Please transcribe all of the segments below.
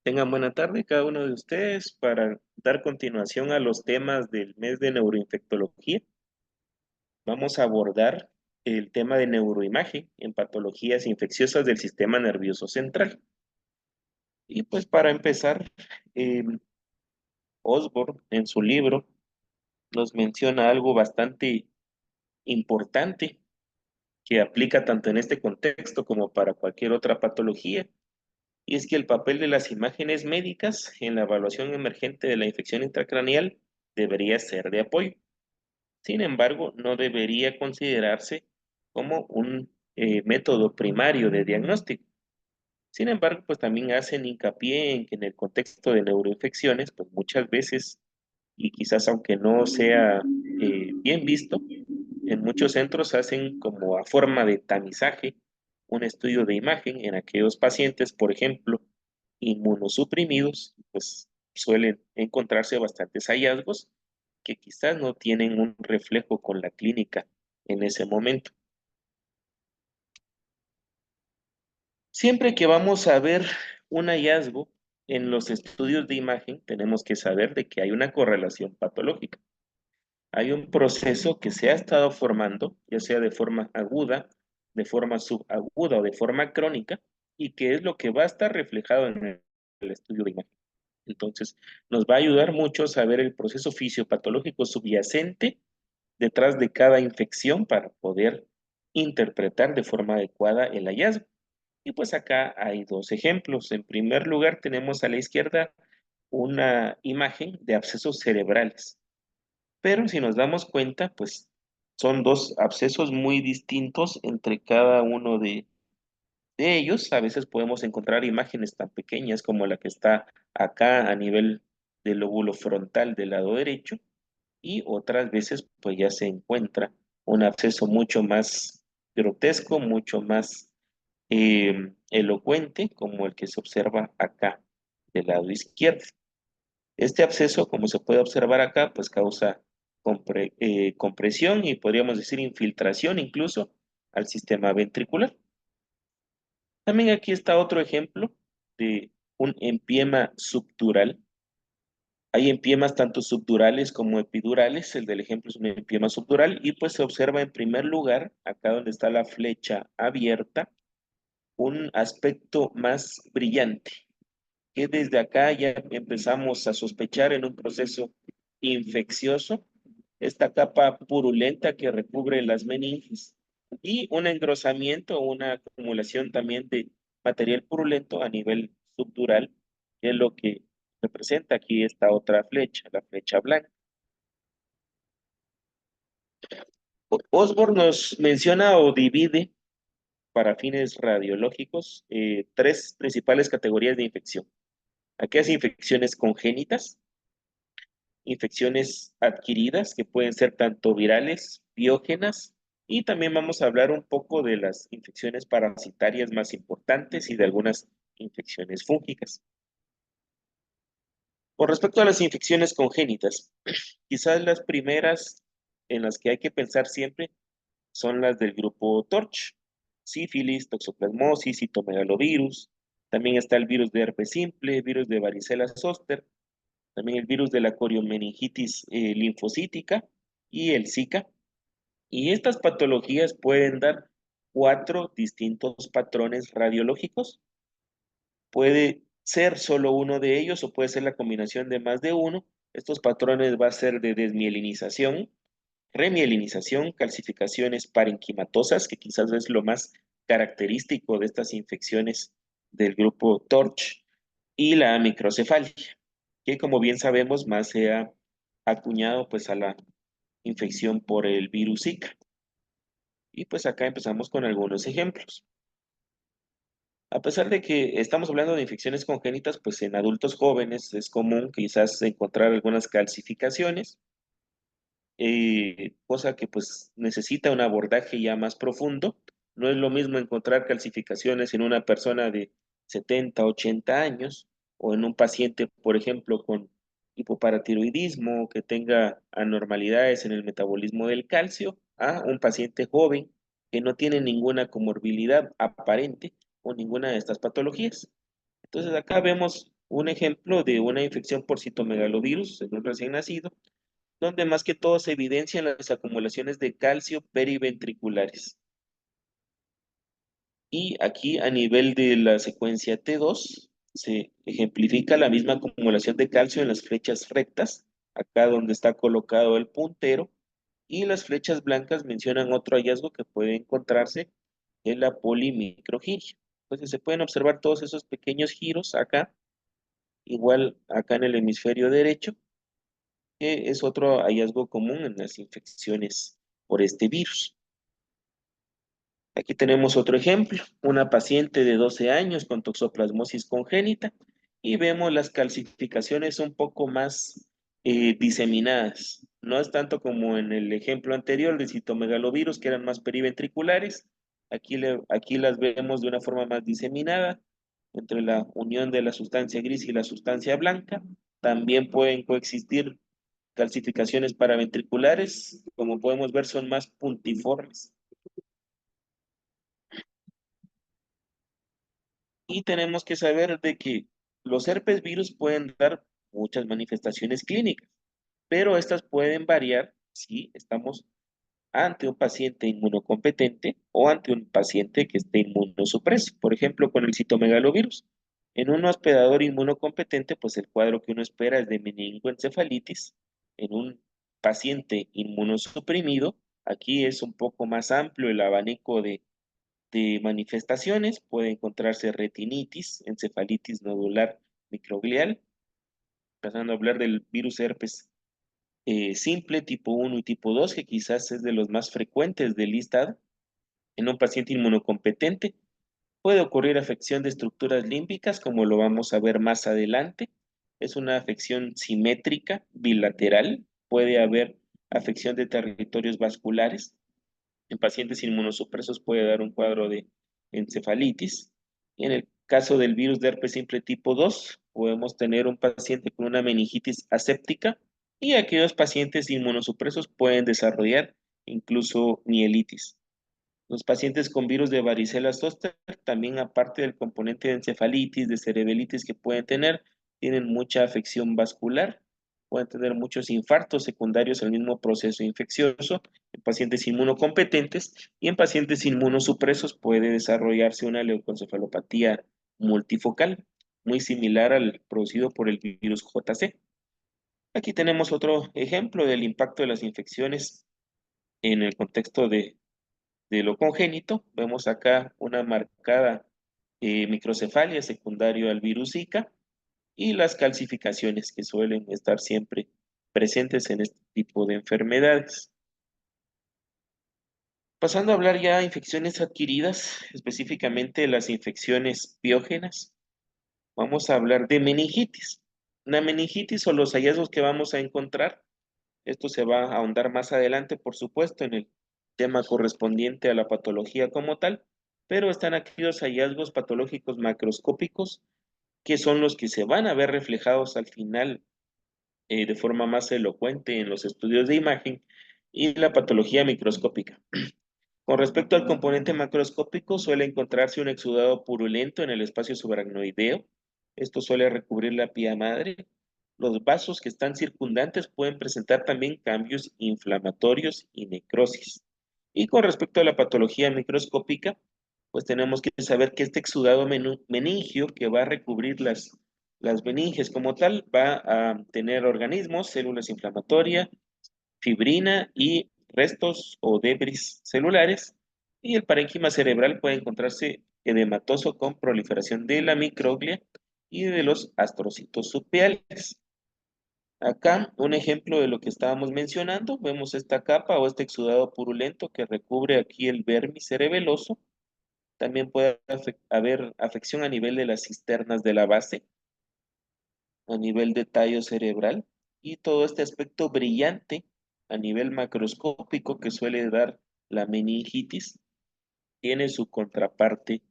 Tengan buena tarde cada uno de ustedes para dar continuación a los temas del mes de neuroinfectología. Vamos a abordar el tema de neuroimagen en patologías infecciosas del sistema nervioso central. Y pues para empezar, eh, Osborne en su libro nos menciona algo bastante importante que aplica tanto en este contexto como para cualquier otra patología, y es que el papel de las imágenes médicas en la evaluación emergente de la infección intracraneal debería ser de apoyo. Sin embargo, no debería considerarse como un método primario de diagnóstico. Sin embargo, pues también hacen hincapié en que en el contexto de neuroinfecciones, pues muchas veces, y quizás aunque no sea bien visto, en muchos centros hacen como a forma de tamizaje un estudio de imagen en aquellos pacientes, por ejemplo, inmunosuprimidos, pues suelen encontrarse bastantes hallazgos que quizás no tienen un reflejo con la clínica en ese momento. Siempre que vamos a ver un hallazgo en los estudios de imagen, tenemos que saber de que hay una correlación patológica. Hay un proceso que se ha estado formando, ya sea de forma aguda, de forma subaguda o de forma crónica, y que es lo que va a estar reflejado en el estudio de imagen. Entonces, nos va a ayudar mucho a saber el proceso fisiopatológico subyacente detrás de cada infección para poder interpretar de forma adecuada el hallazgo. Y pues acá hay dos ejemplos. En primer lugar, tenemos a la izquierda una imagen de abscesos cerebrales. Pero si nos damos cuenta, pues son dos abscesos muy distintos entre cada uno de ellos. A veces podemos encontrar imágenes tan pequeñas como la que está acá a nivel del lóbulo frontal del lado derecho, y otras veces pues ya se encuentra un absceso mucho más grotesco, mucho más elocuente, como el que se observa acá del lado izquierdo. Este absceso, como se puede observar acá, pues causa compresión y podríamos decir infiltración incluso al sistema ventricular. También aquí está otro ejemplo de un empiema subdural. Hay empiemas tanto subdurales como epidurales. El del ejemplo es un empiema subdural y pues se observa en primer lugar, acá donde está la flecha abierta, un aspecto más brillante, que desde acá ya empezamos a sospechar en un proceso infeccioso, esta capa purulenta que recubre las meninges y un engrosamiento, una acumulación también de material purulento a nivel subdural, que es lo que representa aquí esta otra flecha, la flecha blanca. Osborne nos menciona o divide para fines radiológicos tres principales categorías de infección. Aquellas infecciones congénitas, infecciones adquiridas, que pueden ser tanto virales, biógenas, y también vamos a hablar un poco de las infecciones parasitarias más importantes y de algunas infecciones fúngicas. Con respecto a las infecciones congénitas, quizás las primeras en las que hay que pensar siempre son las del grupo TORCH: sífilis, toxoplasmosis, citomegalovirus. También está el virus de herpes simple, virus de varicela zoster, también el virus de la coriomeningitis linfocítica y el Zika. Y estas patologías pueden dar cuatro distintos patrones radiológicos. Puede ser solo uno de ellos o puede ser la combinación de más de uno. Estos patrones va a ser de desmielinización, remielinización, calcificaciones parenquimatosas, que quizás es lo más característico de estas infecciones del grupo TORCH, y la microcefalia, que como bien sabemos más se ha acuñado pues a la infección por el virus Zika. Y pues acá empezamos con algunos ejemplos. A pesar de que estamos hablando de infecciones congénitas, pues en adultos jóvenes es común quizás encontrar algunas calcificaciones, cosa que pues necesita un abordaje ya más profundo. No es lo mismo encontrar calcificaciones en una persona de 70, 80 años o en un paciente, por ejemplo, con hipoparatiroidismo, que tenga anormalidades en el metabolismo del calcio, a un paciente joven que no tiene ninguna comorbilidad aparente o ninguna de estas patologías. Entonces acá vemos un ejemplo de una infección por citomegalovirus en un recién nacido, donde más que todo se evidencian las acumulaciones de calcio periventriculares. Y aquí a nivel de la secuencia T2 se ejemplifica la misma acumulación de calcio en las flechas rectas, acá donde está colocado el puntero, y las flechas blancas mencionan otro hallazgo que puede encontrarse en la polimicrogiria. Entonces se pueden observar todos esos pequeños giros acá, igual acá en el hemisferio derecho, que es otro hallazgo común en las infecciones por este virus. Aquí tenemos otro ejemplo, una paciente de 12 años con toxoplasmosis congénita y vemos las calcificaciones un poco más diseminadas. No es tanto como en el ejemplo anterior de citomegalovirus, que eran más periventriculares. Aquí las vemos de una forma más diseminada entre la unión de la sustancia gris y la sustancia blanca. También pueden coexistir calcificaciones paraventriculares. Como podemos ver, son más puntiformes. Y tenemos que saber de que los herpes virus pueden dar muchas manifestaciones clínicas, pero estas pueden variar si estamos ante un paciente inmunocompetente o ante un paciente que esté inmunosupreso. Por ejemplo, con el citomegalovirus. En un hospedador inmunocompetente, pues el cuadro que uno espera es de meningoencefalitis. En un paciente inmunosuprimido, aquí es un poco más amplio el abanico de manifestaciones. Puede encontrarse retinitis, encefalitis nodular microglial, pasando a hablar del virus herpes simple tipo 1 y tipo 2, que quizás es de los más frecuentes del listado. En un paciente inmunocompetente puede ocurrir afección de estructuras límbicas, como lo vamos a ver más adelante. Es una afección simétrica, bilateral. Puede haber afección de territorios vasculares. En pacientes inmunosupresos puede dar un cuadro de encefalitis. Y en el caso del virus de herpes simple tipo 2, podemos tener un paciente con una meningitis aséptica y aquellos pacientes inmunosupresos pueden desarrollar incluso mielitis. Los pacientes con virus de varicela zoster también, aparte del componente de encefalitis, de cerebelitis que pueden tener, tienen mucha afección vascular, pueden tener muchos infartos secundarios al mismo proceso infeccioso en pacientes inmunocompetentes, y en pacientes inmunosupresos puede desarrollarse una leucoencefalopatía multifocal, muy similar al producido por el virus JC. Aquí tenemos otro ejemplo del impacto de las infecciones en el contexto de lo congénito. Vemos acá una marcada microcefalia secundario al virus Zika y las calcificaciones que suelen estar siempre presentes en este tipo de enfermedades. Pasando a hablar ya de infecciones adquiridas, específicamente las infecciones biógenas, vamos a hablar de meningitis. La meningitis o los hallazgos que vamos a encontrar, esto se va a ahondar más adelante, por supuesto, en el tema correspondiente a la patología como tal, pero están aquellos hallazgos patológicos macroscópicos que son los que se van a ver reflejados al final de forma más elocuente en los estudios de imagen y la patología microscópica. Con respecto al componente macroscópico, suele encontrarse un exudado purulento en el espacio subaracnoideo. Esto suele recubrir la pía madre. Los vasos que están circundantes pueden presentar también cambios inflamatorios y necrosis. Y con respecto a la patología microscópica, pues tenemos que saber que este exudado meningio que va a recubrir las meninges como tal, va a tener organismos, células inflamatorias, fibrina y restos o debris celulares, y el parénquima cerebral puede encontrarse edematoso con proliferación de la microglia y de los astrocitos subpiales. Acá un ejemplo de lo que estábamos mencionando, vemos esta capa o este exudado purulento que recubre aquí el vermis cerebeloso. También puede haber afección a nivel de las cisternas de la base, a nivel de tallo cerebral, y todo este aspecto brillante a nivel macroscópico que suele dar la meningitis tiene su contraparte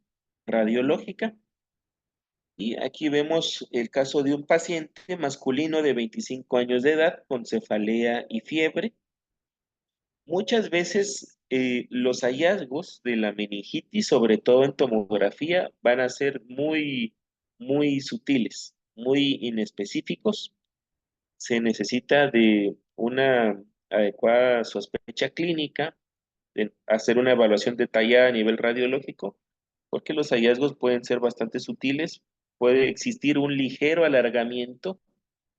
radiológica. Y aquí vemos el caso de un paciente masculino de 25 años de edad con cefalea y fiebre. Muchas veces los hallazgos de la meningitis, sobre todo en tomografía, van a ser muy, muy sutiles. muy inespecíficos, se necesita de una adecuada sospecha clínica, de hacer una evaluación detallada a nivel radiológico, porque los hallazgos pueden ser bastante sutiles. Puede existir un ligero alargamiento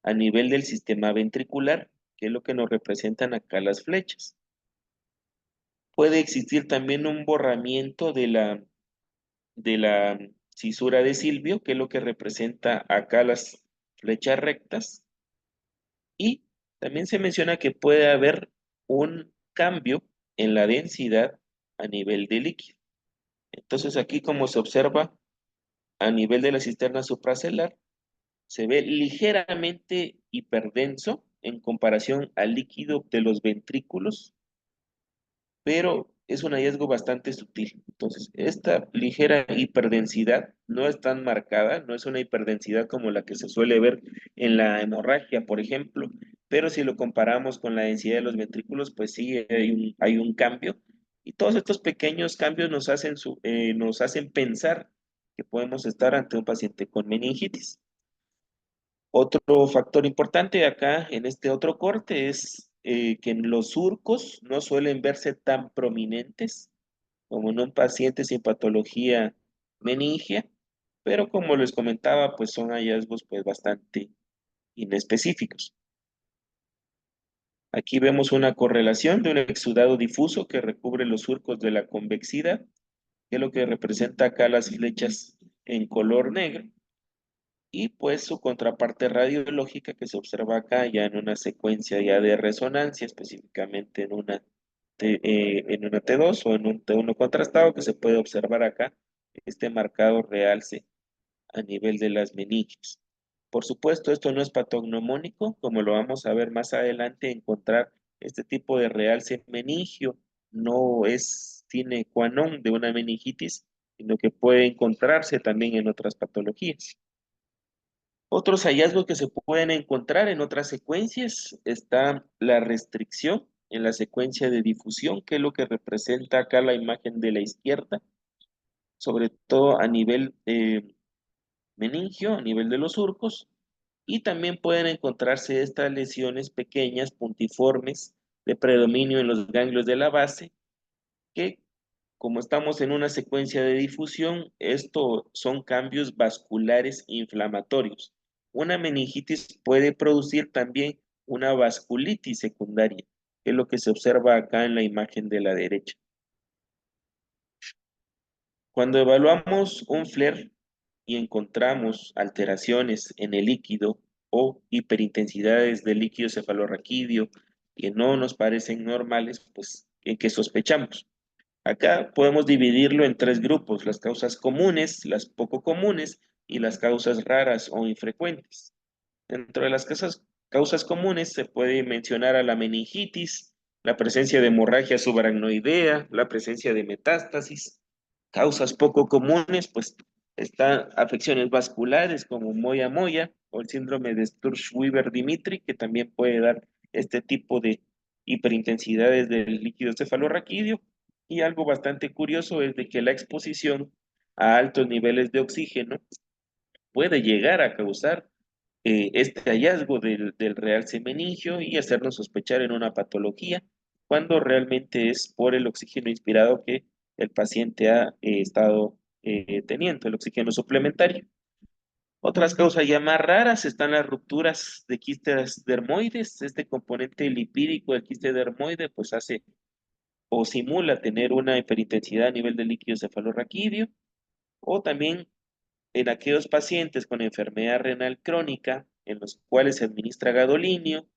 a nivel del sistema ventricular, que es lo que nos representan acá las flechas. Puede existir también un borramiento de la cisura de Silvio, que es lo que representa acá las flechas rectas. Y también se menciona que puede haber un cambio en la densidad a nivel de líquido. Entonces aquí, como se observa a nivel de la cisterna supracelular, se ve ligeramente hiperdenso en comparación al líquido de los ventrículos, pero es un hallazgo bastante sutil. Entonces, esta ligera hiperdensidad no es tan marcada, no es una hiperdensidad como la que se suele ver en la hemorragia, por ejemplo, pero si lo comparamos con la densidad de los ventrículos, pues sí hay un cambio. Y todos estos pequeños cambios nos hacen pensar que podemos estar ante un paciente con meningitis. Otro factor importante acá en este otro corte es que los surcos no suelen verse tan prominentes como en un paciente sin patología meningia, pero como les comentaba, pues son hallazgos pues bastante inespecíficos. Aquí vemos una correlación de un exudado difuso que recubre los surcos de la convexidad, que es lo que representa acá las flechas en color negro, y pues su contraparte radiológica que se observa acá ya en una secuencia ya de resonancia, específicamente en una T2 o en un T1 contrastado, que se puede observar acá este marcado realce a nivel de las meninges. Por supuesto, esto no es patognomónico, como lo vamos a ver más adelante. Encontrar este tipo de realce meningio no es sine qua non de una meningitis, sino que puede encontrarse también en otras patologías. Otros hallazgos que se pueden encontrar en otras secuencias está la restricción en la secuencia de difusión, que es lo que representa acá la imagen de la izquierda, sobre todo a nivel meningio, a nivel de los surcos, y también pueden encontrarse estas lesiones pequeñas, puntiformes, de predominio en los ganglios de la base, que como estamos en una secuencia de difusión, esto son cambios vasculares inflamatorios. Una meningitis puede producir también una vasculitis secundaria, que es lo que se observa acá en la imagen de la derecha. Cuando evaluamos un flare y encontramos alteraciones en el líquido o hiperintensidades del líquido cefalorraquídeo que no nos parecen normales, pues, ¿en qué sospechamos? Acá podemos dividirlo en tres grupos: las causas comunes, las poco comunes y las causas raras o infrecuentes. Dentro de las causas comunes se puede mencionar a la meningitis, la presencia de hemorragia subaracnoidea, la presencia de metástasis. Causas poco comunes, pues están afecciones vasculares como moya-moya o el síndrome de Sturge-Weber-Dimitri, que también puede dar este tipo de hiperintensidades del líquido cefalorraquídeo. Y algo bastante curioso es de que la exposición a altos niveles de oxígeno puede llegar a causar este hallazgo del realce meningio y hacernos sospechar en una patología, cuando realmente es por el oxígeno inspirado que el paciente ha estado teniendo, el oxígeno suplementario. Otras causas ya más raras están las rupturas de quistes dermoides. Este componente lipídico del quiste dermoide pues hace o simula tener una hiperintensidad a nivel del líquido cefalorraquídeo, o también en aquellos pacientes con enfermedad renal crónica en los cuales se administra gadolinio,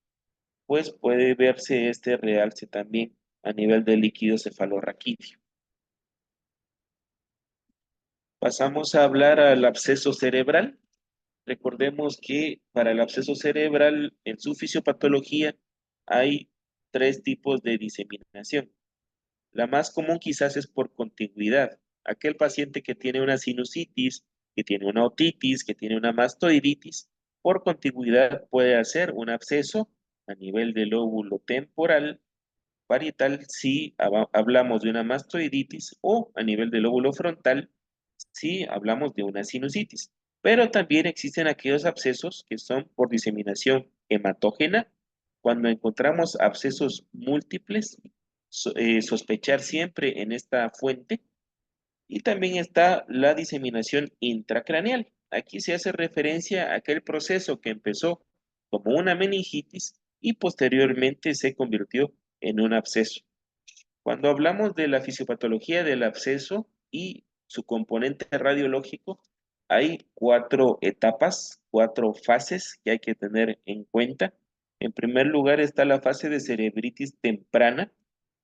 pues puede verse este realce también a nivel del líquido cefalorraquídeo. Pasamos a hablar al absceso cerebral. Recordemos que para el absceso cerebral, en su fisiopatología, hay tres tipos de diseminación. La más común quizás es por contigüidad. Aquel paciente que tiene una sinusitis, que tiene una otitis, que tiene una mastoiditis, por contigüidad puede hacer un absceso a nivel del lóbulo temporal parietal si hablamos de una mastoiditis, o a nivel del lóbulo frontal si hablamos de una sinusitis. Pero también existen aquellos abscesos que son por diseminación hematógena. Cuando encontramos abscesos múltiples, sospechar siempre en esta fuente. Y también está la diseminación intracraneal. Aquí se hace referencia a aquel proceso que empezó como una meningitis y posteriormente se convirtió en un absceso. Cuando hablamos de la fisiopatología del absceso y su componente radiológico, hay cuatro etapas, cuatro fases que hay que tener en cuenta. En primer lugar está la fase de cerebritis temprana,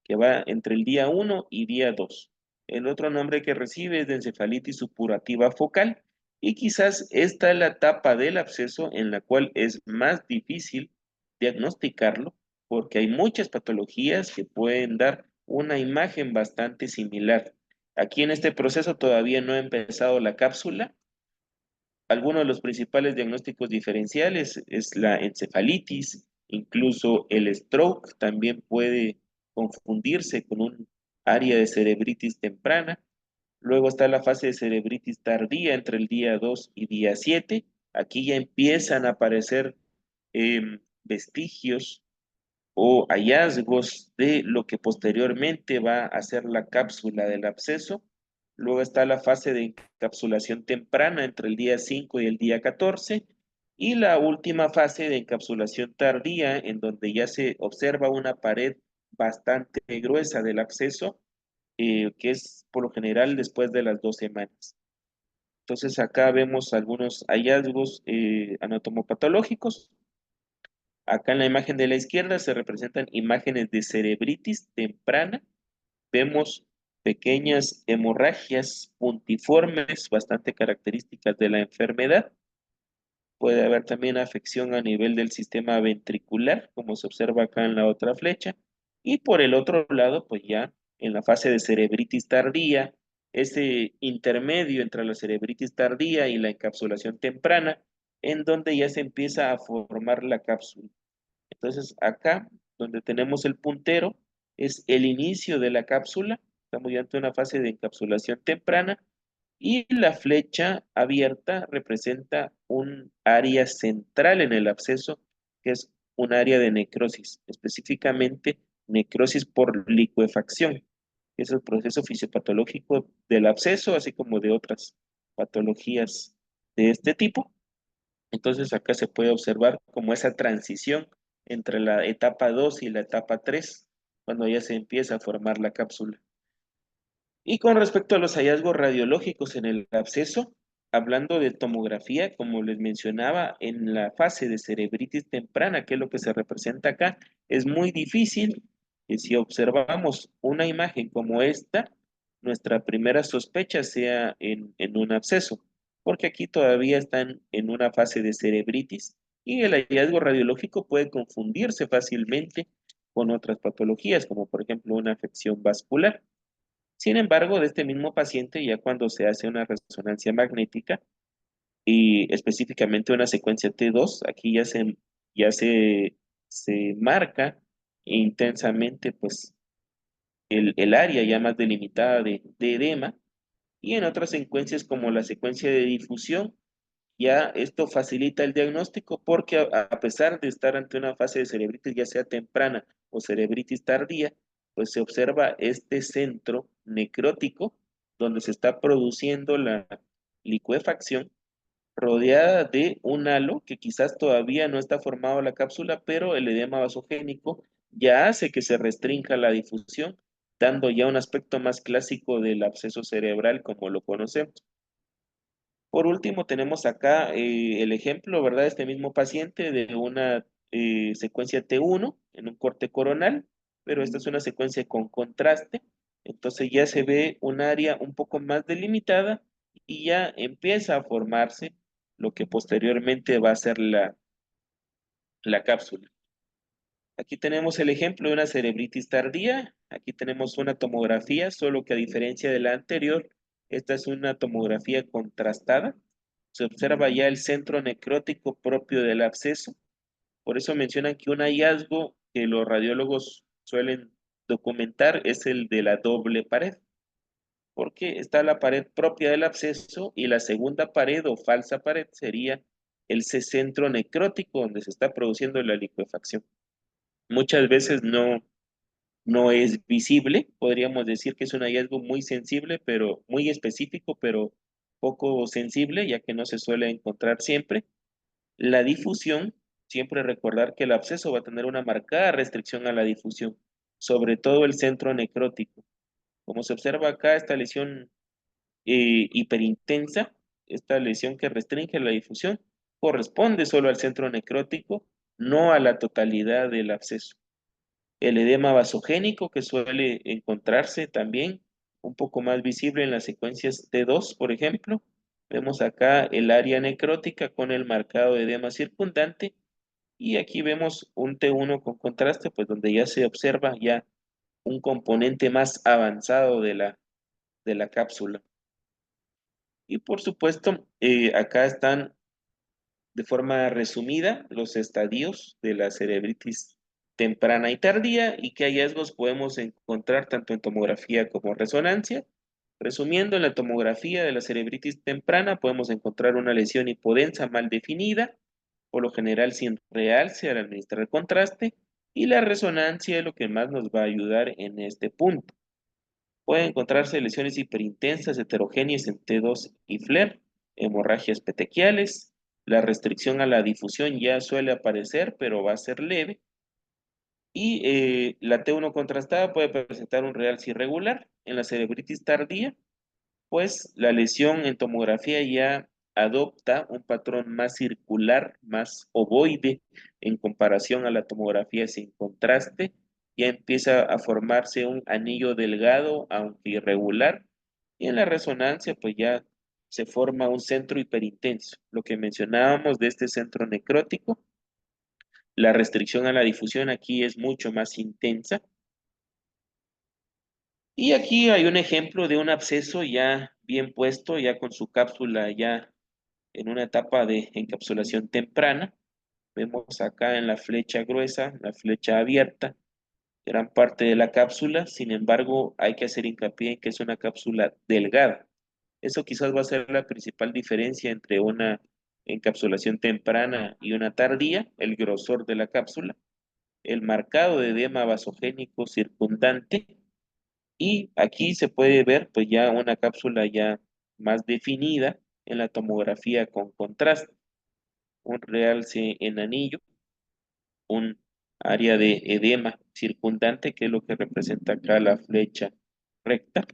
que va entre el día 1 y día 2. El otro nombre que recibe es de encefalitis supurativa focal, y quizás esta es la etapa del absceso en la cual es más difícil diagnosticarlo, porque hay muchas patologías que pueden dar una imagen bastante similar. Aquí en este proceso todavía no ha empezado la cápsula. Algunos de los principales diagnósticos diferenciales es la encefalitis, incluso el stroke también puede confundirse con un área de cerebritis temprana. Luego está la fase de cerebritis tardía entre el día 2 y día 7. Aquí ya empiezan a aparecer vestigios o hallazgos de lo que posteriormente va a ser la cápsula del absceso. Luego está la fase de encapsulación temprana entre el día 5 y el día 14. Y la última fase de encapsulación tardía, en donde ya se observa una pared bastante gruesa del absceso, que es por lo general después de las 2 semanas. Entonces acá vemos algunos hallazgos anatomopatológicos. Acá en la imagen de la izquierda se representan imágenes de cerebritis temprana. Vemos pequeñas hemorragias puntiformes, bastante características de la enfermedad. Puede haber también afección a nivel del sistema ventricular, como se observa acá en la otra flecha. Y por el otro lado, pues ya en la fase de cerebritis tardía, ese intermedio entre la cerebritis tardía y la encapsulación temprana, en donde ya se empieza a formar la cápsula. Entonces, acá, donde tenemos el puntero, es el inicio de la cápsula. Estamos ya ante una fase de encapsulación temprana y la flecha abierta representa un área central en el absceso, que es un área de necrosis, específicamente necrosis por licuefacción, que es el proceso fisiopatológico del absceso, así como de otras patologías de este tipo. Entonces acá se puede observar como esa transición entre la etapa 2 y la etapa 3, cuando ya se empieza a formar la cápsula. Y con respecto a los hallazgos radiológicos en el absceso, hablando de tomografía, como les mencionaba, en la fase de cerebritis temprana, que es lo que se representa acá, es muy difícil que si observamos una imagen como esta, nuestra primera sospecha sea en un absceso, porque aquí todavía están en una fase de cerebritis y el hallazgo radiológico puede confundirse fácilmente con otras patologías, como por ejemplo una afección vascular. Sin embargo, de este mismo paciente, ya cuando se hace una resonancia magnética y específicamente una secuencia T2, aquí se marca intensamente pues, el área ya más delimitada de edema, y en otras secuencias como la secuencia de difusión, ya esto facilita el diagnóstico porque a pesar de estar ante una fase de cerebritis, ya sea temprana o cerebritis tardía, pues se observa este centro necrótico donde se está produciendo la licuefacción rodeada de un halo que quizás todavía no está formado la cápsula, pero el edema vasogénico ya hace que se restrinja la difusión, dando ya un aspecto más clásico del absceso cerebral como lo conocemos. Por último, tenemos acá el ejemplo, ¿verdad? Este mismo paciente de una secuencia T1 en un corte coronal, pero esta es una secuencia con contraste, entonces ya se ve un área un poco más delimitada y ya empieza a formarse lo que posteriormente va a ser la cápsula. Aquí tenemos el ejemplo de una cerebritis tardía. Aquí tenemos una tomografía, solo que a diferencia de la anterior, esta es una tomografía contrastada. Se observa ya el centro necrótico propio del absceso. Por eso mencionan que un hallazgo que los radiólogos suelen documentar es el de la doble pared. porque está la pared propia del absceso y la segunda pared o falsa pared sería el centro necrótico donde se está produciendo la licuefacción. Muchas veces no es visible, podríamos decir que es un hallazgo muy sensible, pero muy específico, pero poco sensible, ya que no se suele encontrar siempre. La difusión, siempre recordar que el absceso va a tener una marcada restricción a la difusión, sobre todo el centro necrótico. Como se observa acá, esta lesión hiperintensa, esta lesión que restringe la difusión, corresponde solo al centro necrótico, no a la totalidad del absceso. El edema vasogénico que suele encontrarse también un poco más visible en las secuencias T2, por ejemplo. Vemos acá el área necrótica con el marcado de edema circundante y aquí vemos un T1 con contraste, pues donde ya se observa ya un componente más avanzado de la cápsula. Y por supuesto, acá están de forma resumida los estadios de la cerebritis temprana y tardía y qué hallazgos podemos encontrar tanto en tomografía como resonancia. Resumiendo, en la tomografía de la cerebritis temprana podemos encontrar una lesión hipodensa mal definida, por lo general sin realce al administrar contraste, y la resonancia es lo que más nos va a ayudar en este punto. Pueden encontrarse lesiones hiperintensas heterogéneas en T2 y FLAIR, hemorragias petequiales. La restricción a la difusión ya suele aparecer, pero va a ser leve. Y la T1 contrastada puede presentar un realce irregular. En la cerebritis tardía, pues la lesión en tomografía ya adopta un patrón más circular, más ovoide en comparación a la tomografía sin contraste. Ya empieza a formarse un anillo delgado, aunque irregular, y en la resonancia pues ya se forma un centro hiperintenso. Lo que mencionábamos de este centro necrótico, la restricción a la difusión aquí es mucho más intensa. Y aquí hay un ejemplo de un absceso ya bien puesto, ya con su cápsula ya en una etapa de encapsulación temprana. Vemos acá en la flecha gruesa, la flecha abierta, gran parte de la cápsula. Sin embargo, hay que hacer hincapié en que es una cápsula delgada. Eso quizás va a ser la principal diferencia entre una encapsulación temprana y una tardía, el grosor de la cápsula, el marcado de edema vasogénico circundante, y aquí se puede ver pues ya una cápsula ya más definida en la tomografía con contraste, un realce en anillo, un área de edema circundante, que es lo que representa acá la flecha recta.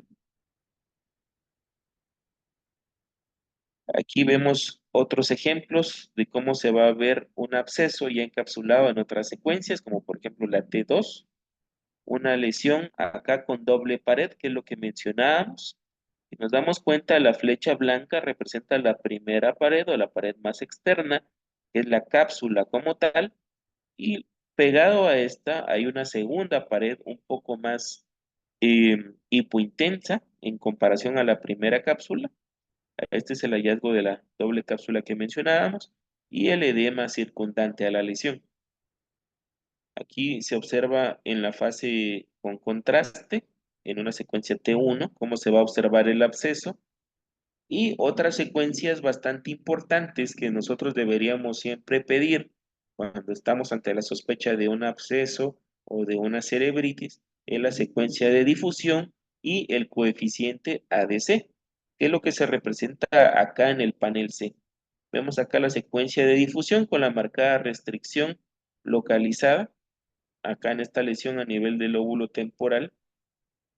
Aquí vemos otros ejemplos de cómo se va a ver un absceso ya encapsulado en otras secuencias, como por ejemplo la T2, una lesión acá con doble pared, que es lo que mencionábamos. Si nos damos cuenta, la flecha blanca representa la primera pared o la pared más externa, que es la cápsula como tal, y pegado a esta hay una segunda pared un poco más hipointensa en comparación a la primera cápsula. Este es el hallazgo de la doble cápsula que mencionábamos y el edema circundante a la lesión. Aquí se observa en la fase con contraste, en una secuencia T1, cómo se va a observar el absceso y otras secuencias bastante importantes que nosotros deberíamos siempre pedir cuando estamos ante la sospecha de un absceso o de una cerebritis, es la secuencia de difusión y el coeficiente ADC, que es lo que se representa acá en el panel C. Vemos acá la secuencia de difusión con la marcada restricción localizada, acá en esta lesión a nivel del lóbulo temporal,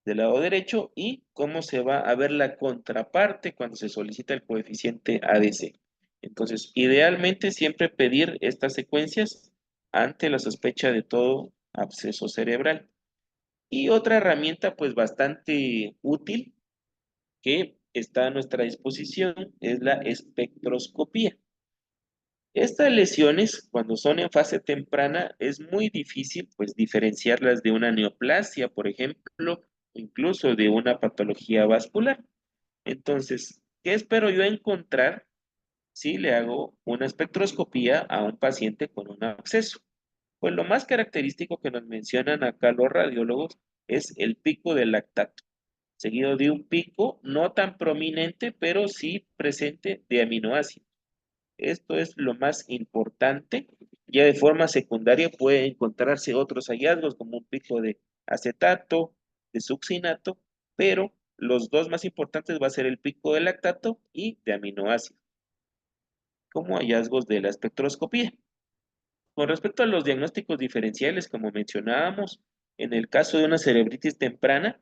del lado derecho y cómo se va a ver la contraparte cuando se solicita el coeficiente ADC. Entonces, idealmente siempre pedir estas secuencias ante la sospecha de todo absceso cerebral. Y otra herramienta pues bastante útil que está a nuestra disposición es la espectroscopía. Estas lesiones, cuando son en fase temprana, es muy difícil pues diferenciarlas de una neoplasia, por ejemplo, incluso de una patología vascular. Entonces, ¿qué espero yo encontrar si le hago una espectroscopía a un paciente con un absceso? Pues lo más característico que nos mencionan acá los radiólogos es el pico del lactato. seguido de un pico no tan prominente, pero sí presente de aminoácidos. Esto es lo más importante. Ya de forma secundaria puede encontrarse otros hallazgos como un pico de acetato, de succinato, pero los dos más importantes va a ser el pico de lactato y de aminoácidos, como hallazgos de la espectroscopía. Con respecto a los diagnósticos diferenciales, como mencionábamos, en el caso de una cerebritis temprana,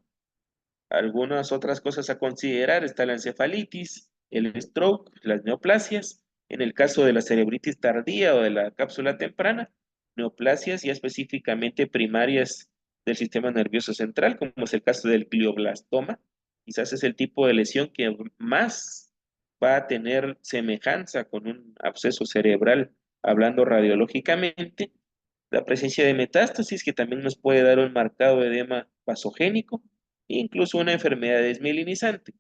algunas otras cosas a considerar está la encefalitis, el stroke, las neoplasias. En el caso de la cerebritis tardía o de la cápsula temprana, neoplasias ya específicamente primarias del sistema nervioso central, como es el caso del glioblastoma. Quizás es el tipo de lesión que más va a tener semejanza con un absceso cerebral, hablando radiológicamente. La presencia de metástasis, que también nos puede dar un marcado edema vasogénico, e incluso una enfermedad desmielinizante.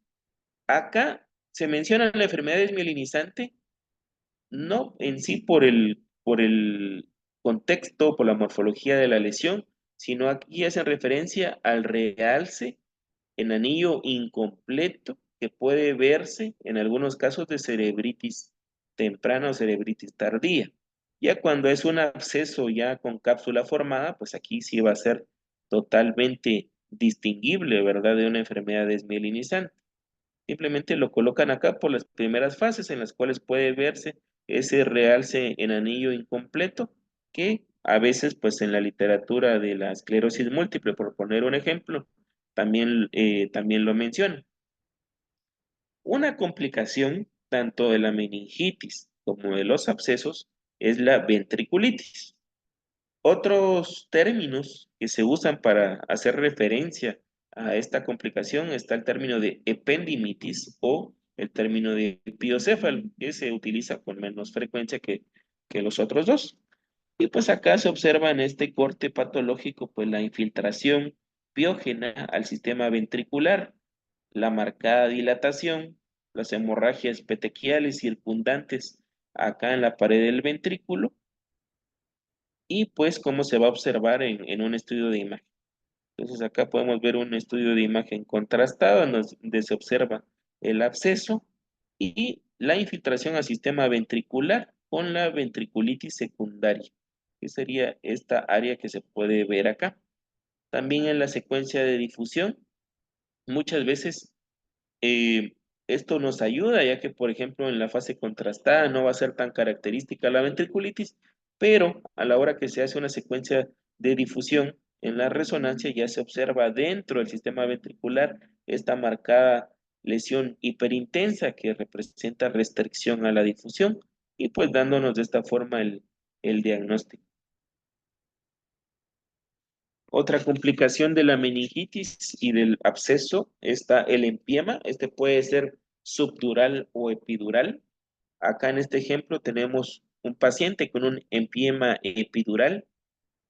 Acá se menciona la enfermedad desmielinizante no en sí por el contexto, por la morfología de la lesión, sino aquí hacen referencia al realce en anillo incompleto que puede verse en algunos casos de cerebritis temprana o cerebritis tardía. Ya cuando es un absceso ya con cápsula formada, pues aquí sí va a ser totalmente distinguible, ¿verdad? De una enfermedad desmielinizante. Simplemente lo colocan acá por las primeras fases en las cuales puede verse ese realce en anillo incompleto que a veces pues en la literatura de la esclerosis múltiple, por poner un ejemplo, también lo menciona. Una complicación tanto de la meningitis como de los abscesos es la ventriculitis. Otros términos que se usan para hacer referencia a esta complicación está el término de ependimitis o el término de piocéfalo, que se utiliza con menos frecuencia que los otros dos. Y pues acá se observa en este corte patológico pues la infiltración piógena al sistema ventricular, la marcada dilatación, las hemorragias petequiales circundantes acá en la pared del ventrículo y pues cómo se va a observar en un estudio de imagen. Entonces acá podemos ver un estudio de imagen contrastado en donde se observa el absceso y la infiltración al sistema ventricular con la ventriculitis secundaria, que sería esta área que se puede ver acá. También en la secuencia de difusión, muchas veces eh, esto nos ayuda, ya que, por ejemplo, en la fase contrastada no va a ser tan característica la ventriculitis, pero a la hora que se hace una secuencia de difusión en la resonancia ya se observa dentro del sistema ventricular esta marcada lesión hiperintensa que representa restricción a la difusión y pues dándonos de esta forma el diagnóstico. Otra complicación de la meningitis y del absceso está el empiema. Este puede ser subdural o epidural. Acá en este ejemplo tenemos un paciente con un empiema epidural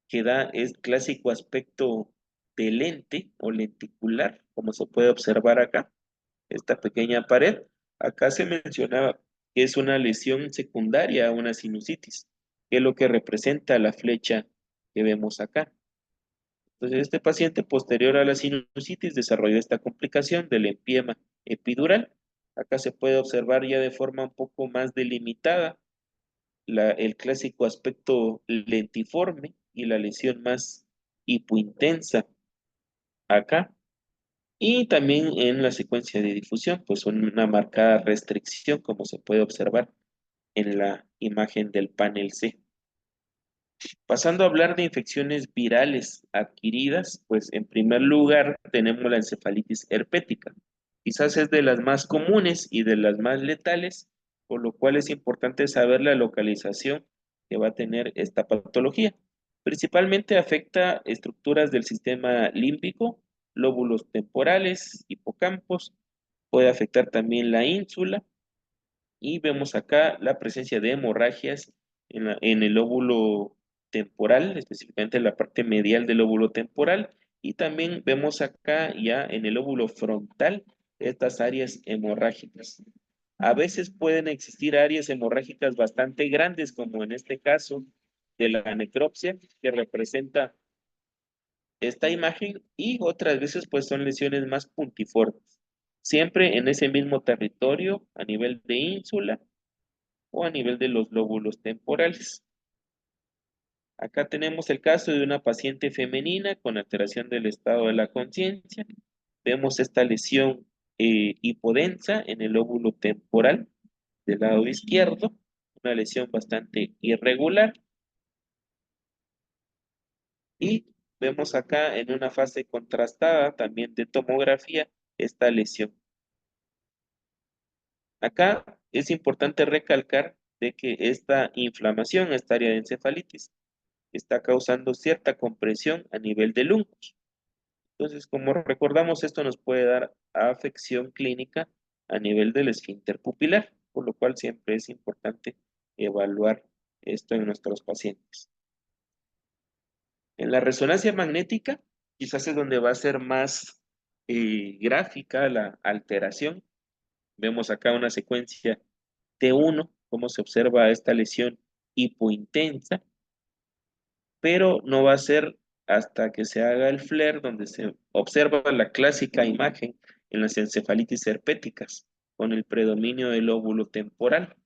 que da el clásico aspecto de lente o lenticular, como se puede observar acá, esta pequeña pared. Acá se mencionaba que es una lesión secundaria a una sinusitis, que es lo que representa la flecha que vemos acá. Entonces, este paciente posterior a la sinusitis desarrolló esta complicación del empiema epidural. Acá se puede observar ya de forma un poco más delimitada el clásico aspecto lentiforme y la lesión más hipointensa acá. Y también en la secuencia de difusión, pues una marcada restricción, como se puede observar en la imagen del panel C. Pasando a hablar de infecciones virales adquiridas, pues en primer lugar tenemos la encefalitis herpética. Quizás es de las más comunes y de las más letales, por lo cual es importante saber la localización que va a tener esta patología. Principalmente afecta estructuras del sistema límbico, lóbulos temporales, hipocampos, puede afectar también la ínsula y vemos acá la presencia de hemorragias en el lóbulo temporal, específicamente en la parte medial del lóbulo temporal, y también vemos acá ya en el lóbulo frontal estas áreas hemorrágicas. A veces pueden existir áreas hemorrágicas bastante grandes, como en este caso de la necropsia, que representa esta imagen y otras veces pues son lesiones más puntiformes, siempre en ese mismo territorio a nivel de ínsula o a nivel de los lóbulos temporales. Acá tenemos el caso de una paciente femenina con alteración del estado de la conciencia. Vemos esta lesión hipodensa en el lóbulo temporal del lado izquierdo, una lesión bastante irregular. Y vemos acá en una fase contrastada también de tomografía esta lesión. Acá es importante recalcar de que esta inflamación, esta área de encefalitis, está causando cierta compresión a nivel del húngus. Entonces, como recordamos, esto nos puede dar afección clínica a nivel del esfínter pupilar, por lo cual siempre es importante evaluar esto en nuestros pacientes. En la resonancia magnética, quizás es donde va a ser más gráfica la alteración. Vemos acá una secuencia T1, cómo se observa esta lesión hipointensa, pero no va a ser hasta que se haga el FLAIR donde se observa la clásica imagen en las encefalitis herpéticas, con el predominio del lóbulo temporal.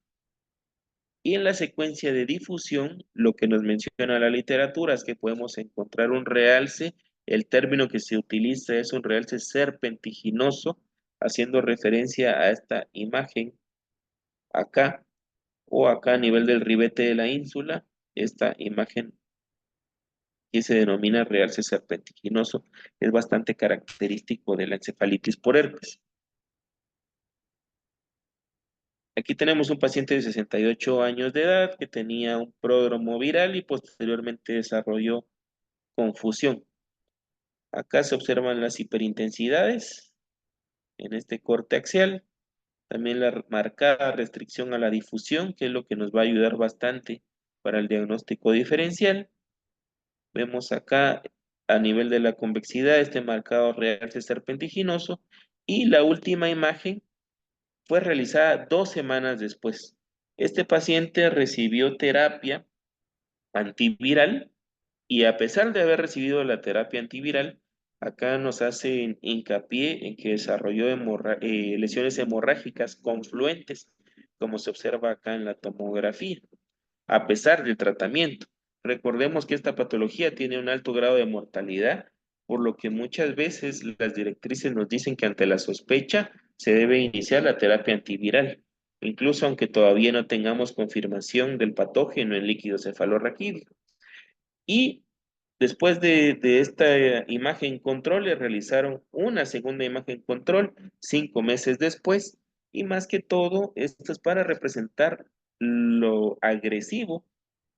Y en la secuencia de difusión, lo que nos menciona la literatura es que podemos encontrar un realce. El término que se utiliza es un realce serpentiginoso, haciendo referencia a esta imagen acá o acá a nivel del ribete de la ínsula, esta imagen que se denomina realce serpentiginoso es bastante característico de la encefalitis por herpes. Aquí tenemos un paciente de 68 años de edad que tenía un pródromo viral y posteriormente desarrolló confusión. Acá se observan las hiperintensidades en este corte axial, también la marcada restricción a la difusión, que es lo que nos va a ayudar bastante para el diagnóstico diferencial. Vemos acá a nivel de la convexidad este marcado realce serpentiginoso y la última imagen fue realizada 2 semanas después. Este paciente recibió terapia antiviral y a pesar de haber recibido la terapia antiviral, acá nos hace hincapié en que desarrolló lesiones hemorrágicas confluentes, como se observa acá en la tomografía, a pesar del tratamiento. Recordemos que esta patología tiene un alto grado de mortalidad, por lo que muchas veces las directrices nos dicen que ante la sospecha se debe iniciar la terapia antiviral, incluso aunque todavía no tengamos confirmación del patógeno en líquido cefalorraquídeo. Y después de esta imagen control, le realizaron una segunda imagen control 5 meses después. Y más que todo, esto es para representar lo agresivo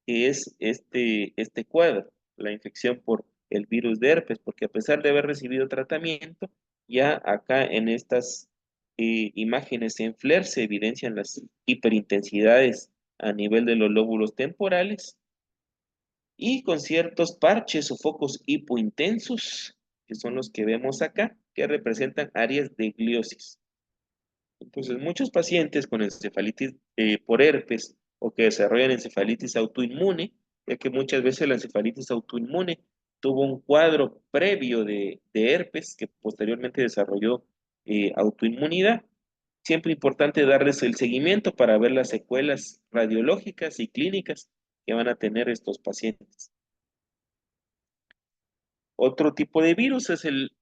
que es este cuadro, la infección por el virus de herpes, porque a pesar de haber recibido tratamiento, ya acá en estas imágenes en FLAIR se evidencian las hiperintensidades a nivel de los lóbulos temporales y con ciertos parches o focos hipointensos, que son los que vemos acá, que representan áreas de gliosis. Entonces, muchos pacientes con encefalitis por herpes o que desarrollan encefalitis autoinmune, ya que muchas veces la encefalitis autoinmune tuvo un cuadro previo de herpes que posteriormente desarrolló autoinmunidad. Siempre importante darles el seguimiento para ver las secuelas radiológicas y clínicas que van a tener estos pacientes. Otro tipo de virus es el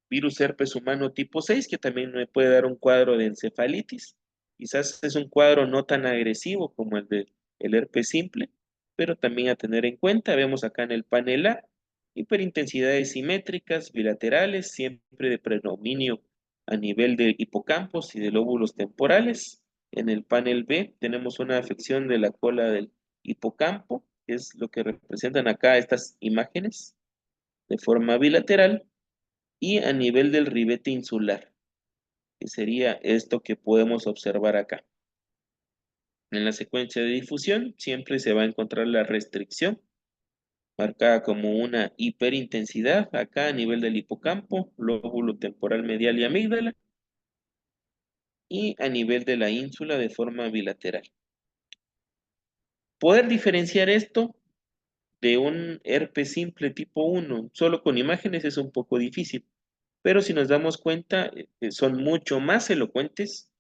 virus herpes humano tipo 6, que también me puede dar un cuadro de encefalitis. Quizás es un cuadro no tan agresivo como el del herpes simple, pero también a tener en cuenta, vemos acá en el panel A, hiperintensidades simétricas, bilaterales, siempre de predominio a nivel de hipocampos y de lóbulos temporales. En el panel B tenemos una afección de la cola del hipocampo, que es lo que representan acá estas imágenes de forma bilateral y a nivel del ribete insular, que sería esto que podemos observar acá. En la secuencia de difusión siempre se va a encontrar la restricción, marcada como una hiperintensidad acá a nivel del hipocampo, lóbulo temporal medial y amígdala, y a nivel de la ínsula de forma bilateral. Poder diferenciar esto de un herpes simple tipo 1 solo con imágenes es un poco difícil, pero si nos damos cuenta, son mucho más elocuentes,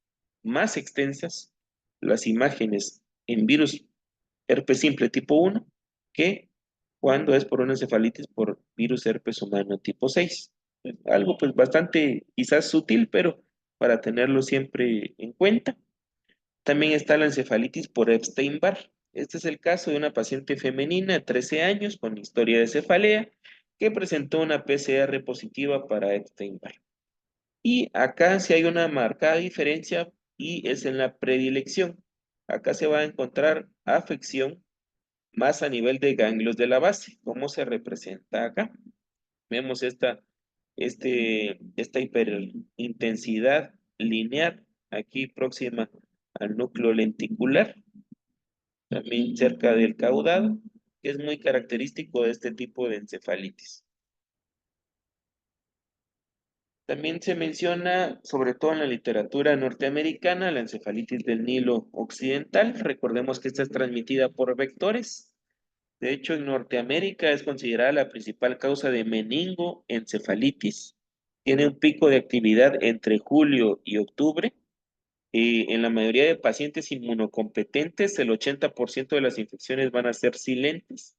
más extensas las imágenes en virus herpes simple tipo 1 que cuando es por una encefalitis por virus herpes humano tipo 6. Algo pues bastante quizás sutil, pero para tenerlo siempre en cuenta. También está la encefalitis por Epstein-Barr. Este es el caso de una paciente femenina de 13 años con historia de cefalea que presentó una PCR positiva para Epstein-Barr. Y acá sí hay una marcada diferencia y es en la predilección. Acá se va a encontrar afección más a nivel de ganglios de la base. ¿Cómo se representa acá? Vemos esta hiperintensidad lineal aquí próxima al núcleo lenticular, también cerca del caudado, que es muy característico de este tipo de encefalitis. También se menciona, sobre todo en la literatura norteamericana, la encefalitis del Nilo occidental. Recordemos que esta es transmitida por vectores. De hecho, en Norteamérica es considerada la principal causa de meningoencefalitis. Tiene un pico de actividad entre julio y octubre. En la mayoría de pacientes inmunocompetentes, el 80% de las infecciones van a ser silentes.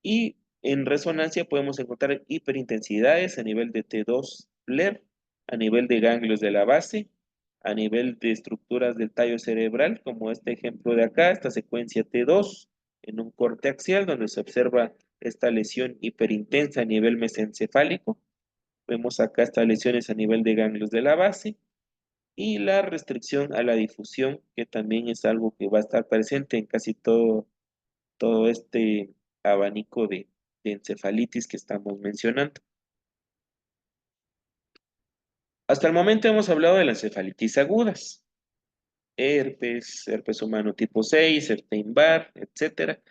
Y en resonancia podemos encontrar hiperintensidades a nivel de T2 FLAIR, a nivel de ganglios de la base, a nivel de estructuras del tallo cerebral, como este ejemplo de acá, esta secuencia T2, en un corte axial donde se observa esta lesión hiperintensa a nivel mesencefálico. Vemos acá estas lesiones a nivel de ganglios de la base y la restricción a la difusión, que también es algo que va a estar presente en casi todo este abanico de encefalitis que estamos mencionando. Hasta el momento hemos hablado de las encefalitis agudas, herpes humano tipo 6, Epstein-Barr, etcétera,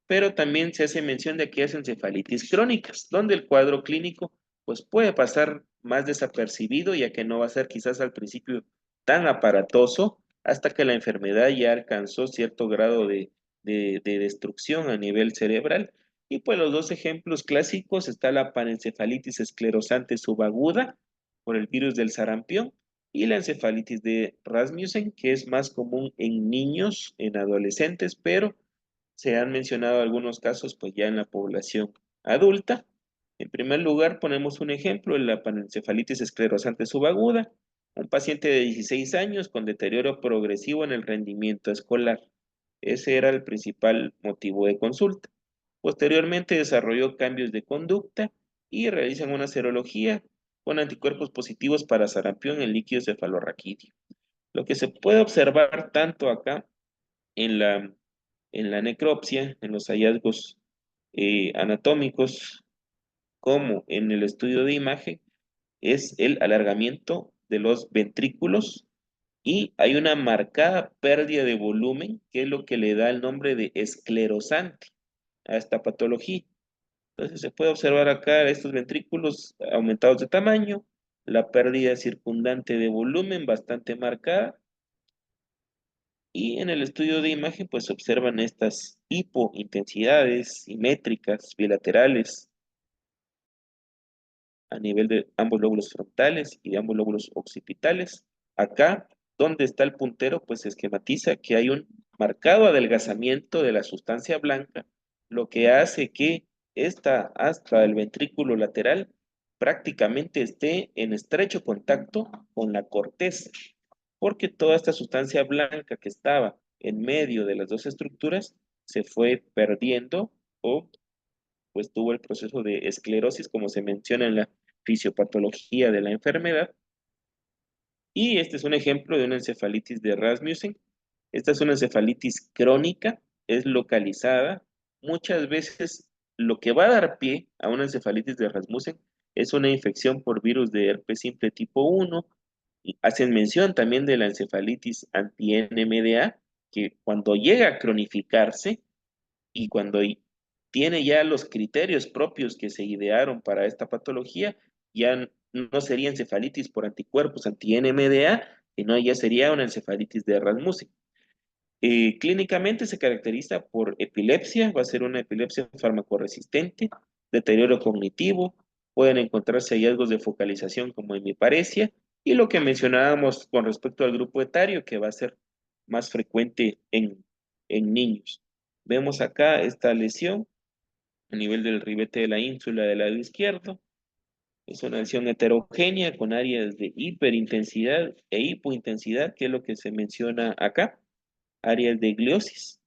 pero también se hace mención de aquellas encefalitis crónicas, donde el cuadro clínico pues puede pasar más desapercibido, ya que no va a ser quizás al principio tan aparatoso, hasta que la enfermedad ya alcanzó cierto grado de destrucción a nivel cerebral. Y pues los dos ejemplos clásicos está la panencefalitis esclerosante subaguda por el virus del sarampión y la encefalitis de Rasmussen, que es más común en niños, en adolescentes, pero se han mencionado algunos casos pues ya en la población adulta. En primer lugar, ponemos un ejemplo, la panencefalitis esclerosante subaguda, un paciente de 16 años con deterioro progresivo en el rendimiento escolar. Ese era el principal motivo de consulta. Posteriormente desarrolló cambios de conducta y realizan una serología con anticuerpos positivos para sarampión en líquido cefalorraquídeo. Lo que se puede observar tanto acá en la necropsia, en los hallazgos anatómicos, como en el estudio de imagen, es el alargamiento de los ventrículos y hay una marcada pérdida de volumen, que es lo que le da el nombre de esclerosante a esta patología. Entonces se puede observar acá estos ventrículos aumentados de tamaño, la pérdida circundante de volumen bastante marcada, y en el estudio de imagen pues se observan estas hipointensidades simétricas bilaterales a nivel de ambos lóbulos frontales y de ambos lóbulos occipitales. Acá, donde está el puntero, pues se esquematiza que hay un marcado adelgazamiento de la sustancia blanca, lo que hace que esta hasta el ventrículo lateral prácticamente esté en estrecho contacto con la corteza, porque toda esta sustancia blanca que estaba en medio de las dos estructuras se fue perdiendo o pues tuvo el proceso de esclerosis, como se menciona en la fisiopatología de la enfermedad. Y este es un ejemplo de una encefalitis de Rasmussen. Esta es una encefalitis crónica, es localizada. Muchas veces lo que va a dar pie a una encefalitis de Rasmussen es una infección por virus de herpes simple tipo 1. Y hacen mención también de la encefalitis anti-NMDA, que cuando llega a cronificarse, y cuando tiene ya los criterios propios que se idearon para esta patología, ya no sería encefalitis por anticuerpos anti-NMDA, sino ya sería una encefalitis de Rasmussen. Clínicamente se caracteriza por epilepsia, va a ser una epilepsia farmacoresistente, deterioro cognitivo, pueden encontrarse hallazgos de focalización como hemiparesia, y lo que mencionábamos con respecto al grupo etario, que va a ser más frecuente en niños. Vemos acá esta lesión a nivel del ribete de la ínsula del lado izquierdo. Es una lesión heterogénea con áreas de hiperintensidad e hipointensidad, que es lo que se menciona acá, áreas de gliosis,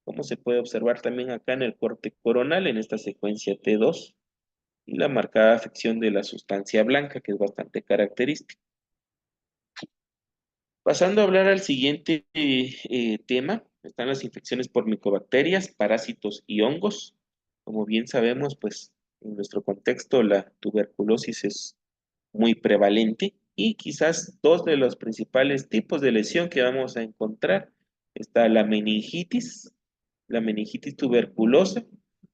como se puede observar también acá en el corte coronal, en esta secuencia T2, y la marcada afección de la sustancia blanca, que es bastante característica. Pasando a hablar al siguiente tema, están las infecciones por micobacterias, parásitos y hongos. Como bien sabemos, pues en nuestro contexto la tuberculosis es muy prevalente y quizás dos de los principales tipos de lesión que vamos a encontrar está la meningitis tuberculosa,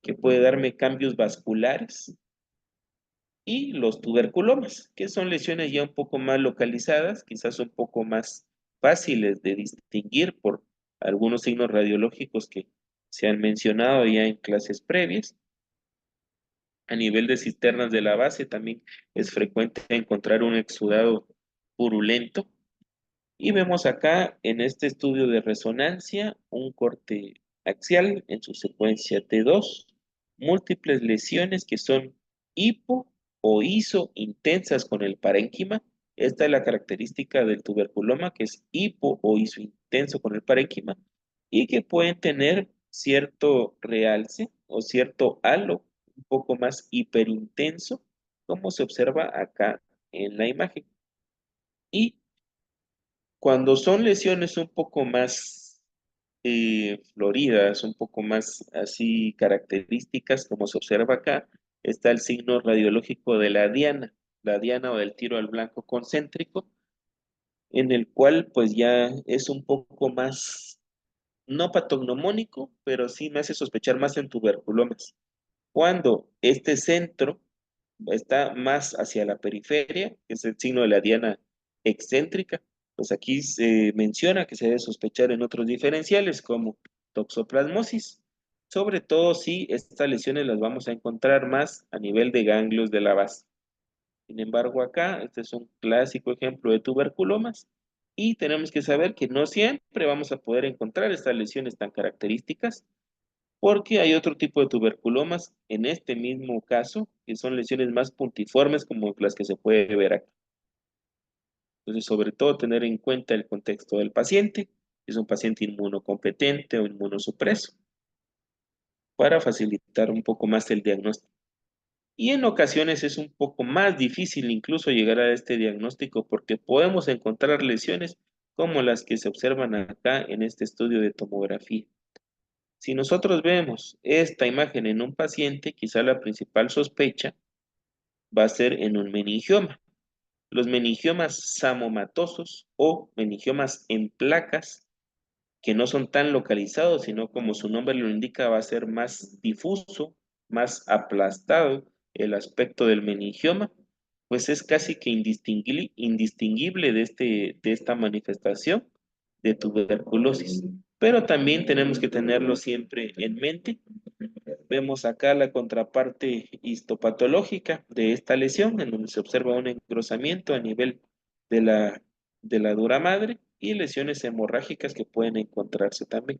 que puede darme cambios vasculares, y los tuberculomas, que son lesiones ya un poco más localizadas, quizás un poco más fáciles de distinguir por algunos signos radiológicos que se han mencionado ya en clases previas. A nivel de cisternas de la base también es frecuente encontrar un exudado purulento. Y vemos acá en este estudio de resonancia un corte axial en su secuencia T2, múltiples lesiones que son hipo o iso intensas con el parénquima. Esta es la característica del tuberculoma, que es hipo o iso intenso con el parénquima, y que pueden tener cierto realce o cierto halo un poco más hiperintenso, como se observa acá en la imagen. Y cuando son lesiones un poco más floridas, un poco más así características, como se observa acá, está el signo radiológico de la diana o del tiro al blanco concéntrico, en el cual pues ya es un poco más, no patognomónico, pero sí me hace sospechar más en tuberculomas. Cuando este centro está más hacia la periferia, que es el signo de la diana excéntrica, pues aquí se menciona que se debe sospechar en otros diferenciales como toxoplasmosis, sobre todo si estas lesiones las vamos a encontrar más a nivel de ganglios de la base. Sin embargo, acá este es un clásico ejemplo de tuberculomas, y tenemos que saber que no siempre vamos a poder encontrar estas lesiones tan características, porque hay otro tipo de tuberculomas en este mismo caso, que son lesiones más puntiformes como las que se puede ver acá. Entonces, sobre todo, tener en cuenta el contexto del paciente, si es un paciente inmunocompetente o inmunosupreso, para facilitar un poco más el diagnóstico. Y en ocasiones es un poco más difícil incluso llegar a este diagnóstico, porque podemos encontrar lesiones como las que se observan acá en este estudio de tomografía. Si nosotros vemos esta imagen en un paciente, quizá la principal sospecha va a ser en un meningioma. Los meningiomas samomatosos o meningiomas en placas, que no son tan localizados, sino como su nombre lo indica, va a ser más difuso, más aplastado el aspecto del meningioma, pues es casi que indistinguible de esta manifestación de tuberculosis. Pero también tenemos que tenerlo siempre en mente. Vemos acá la contraparte histopatológica de esta lesión, en donde se observa un engrosamiento a nivel de de la dura madre y lesiones hemorrágicas que pueden encontrarse también.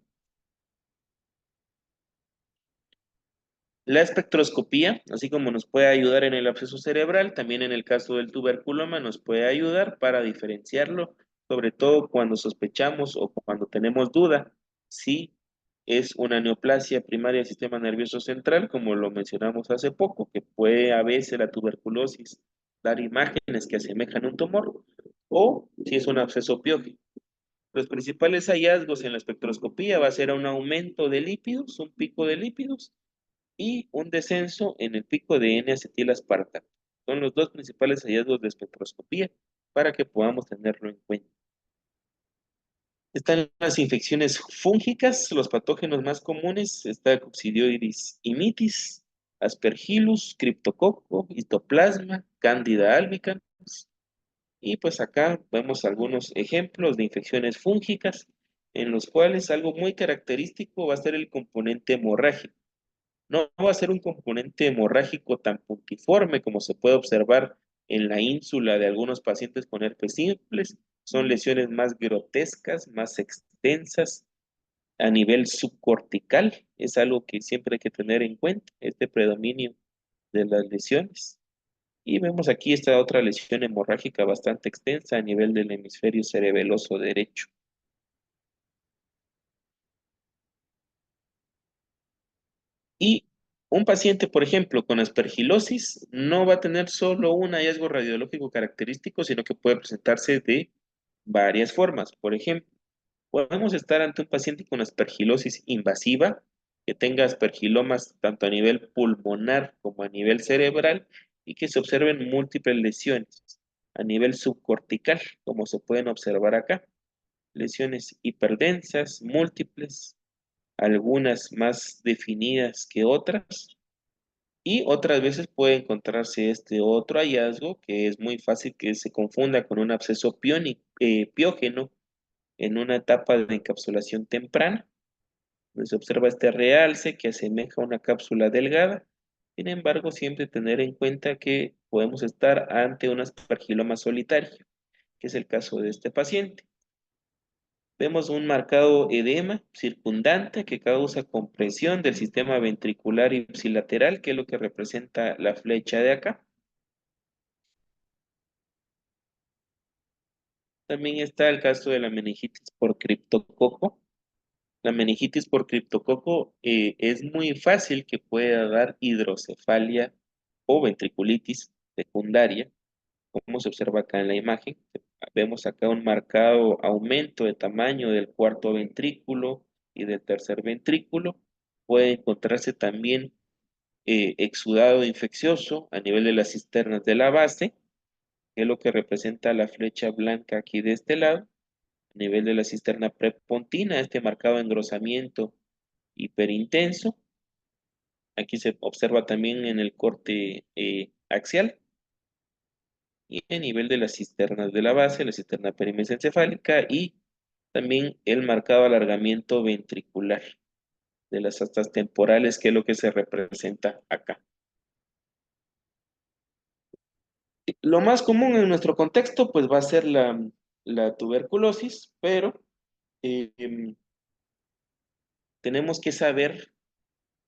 La espectroscopía, así como nos puede ayudar en el absceso cerebral, también en el caso del tuberculoma nos puede ayudar para diferenciarlo, sobre todo cuando sospechamos o cuando tenemos duda si es una neoplasia primaria del sistema nervioso central, como lo mencionamos hace poco, que puede a veces la tuberculosis dar imágenes que asemejan un tumor, o si es un absceso piógeno. Los principales hallazgos en la espectroscopía va a ser un aumento de lípidos, un pico de lípidos, y un descenso en el pico de N-acetilaspartato. Son los dos principales hallazgos de espectroscopía para que podamos tenerlo en cuenta. Están las infecciones fúngicas, los patógenos más comunes, está Coccidioides imitis, Aspergillus, Cryptococo, Histoplasma, Candida albicans, y pues acá vemos algunos ejemplos de infecciones fúngicas en los cuales algo muy característico va a ser el componente hemorrágico. No va a ser un componente hemorrágico tan puntiforme como se puede observar en la ínsula de algunos pacientes con herpes simples. Son lesiones más grotescas, más extensas a nivel subcortical. Es algo que siempre hay que tener en cuenta, este predominio de las lesiones. Y vemos aquí esta otra lesión hemorrágica bastante extensa a nivel del hemisferio cerebeloso derecho. Y un paciente, por ejemplo, con aspergilosis no va a tener solo un hallazgo radiológico característico, sino que puede presentarse de varias formas. Por ejemplo, podemos estar ante un paciente con aspergilosis invasiva, que tenga aspergilomas tanto a nivel pulmonar como a nivel cerebral y que se observen múltiples lesiones a nivel subcortical, como se pueden observar acá. Lesiones hiperdensas, múltiples, algunas más definidas que otras, y otras veces puede encontrarse este otro hallazgo que es muy fácil que se confunda con un absceso piógeno en una etapa de encapsulación temprana, donde se observa este realce que asemeja a una cápsula delgada. Sin embargo, siempre tener en cuenta que podemos estar ante un aspergiloma solitario, que es el caso de este paciente. Vemos un marcado edema circundante que causa compresión del sistema ventricular ipsilateral, que es lo que representa la flecha de acá. También está el caso de la meningitis por criptococo. La meningitis por criptococo es muy fácil que pueda dar hidrocefalia o ventriculitis secundaria, como se observa acá en la imagen. Vemos acá un marcado aumento de tamaño del cuarto ventrículo y del tercer ventrículo. Puede encontrarse también exudado infeccioso a nivel de las cisternas de la base, que es lo que representa la flecha blanca aquí de este lado. A nivel de la cisterna prepontina, este marcado engrosamiento hiperintenso. Aquí se observa también en el corte axial. Y a nivel de las cisternas de la base, la cisterna perimesencefálica y también el marcado alargamiento ventricular de las astas temporales, que es lo que se representa acá. Lo más común en nuestro contexto, pues va a ser la tuberculosis, pero em, tenemos que saber,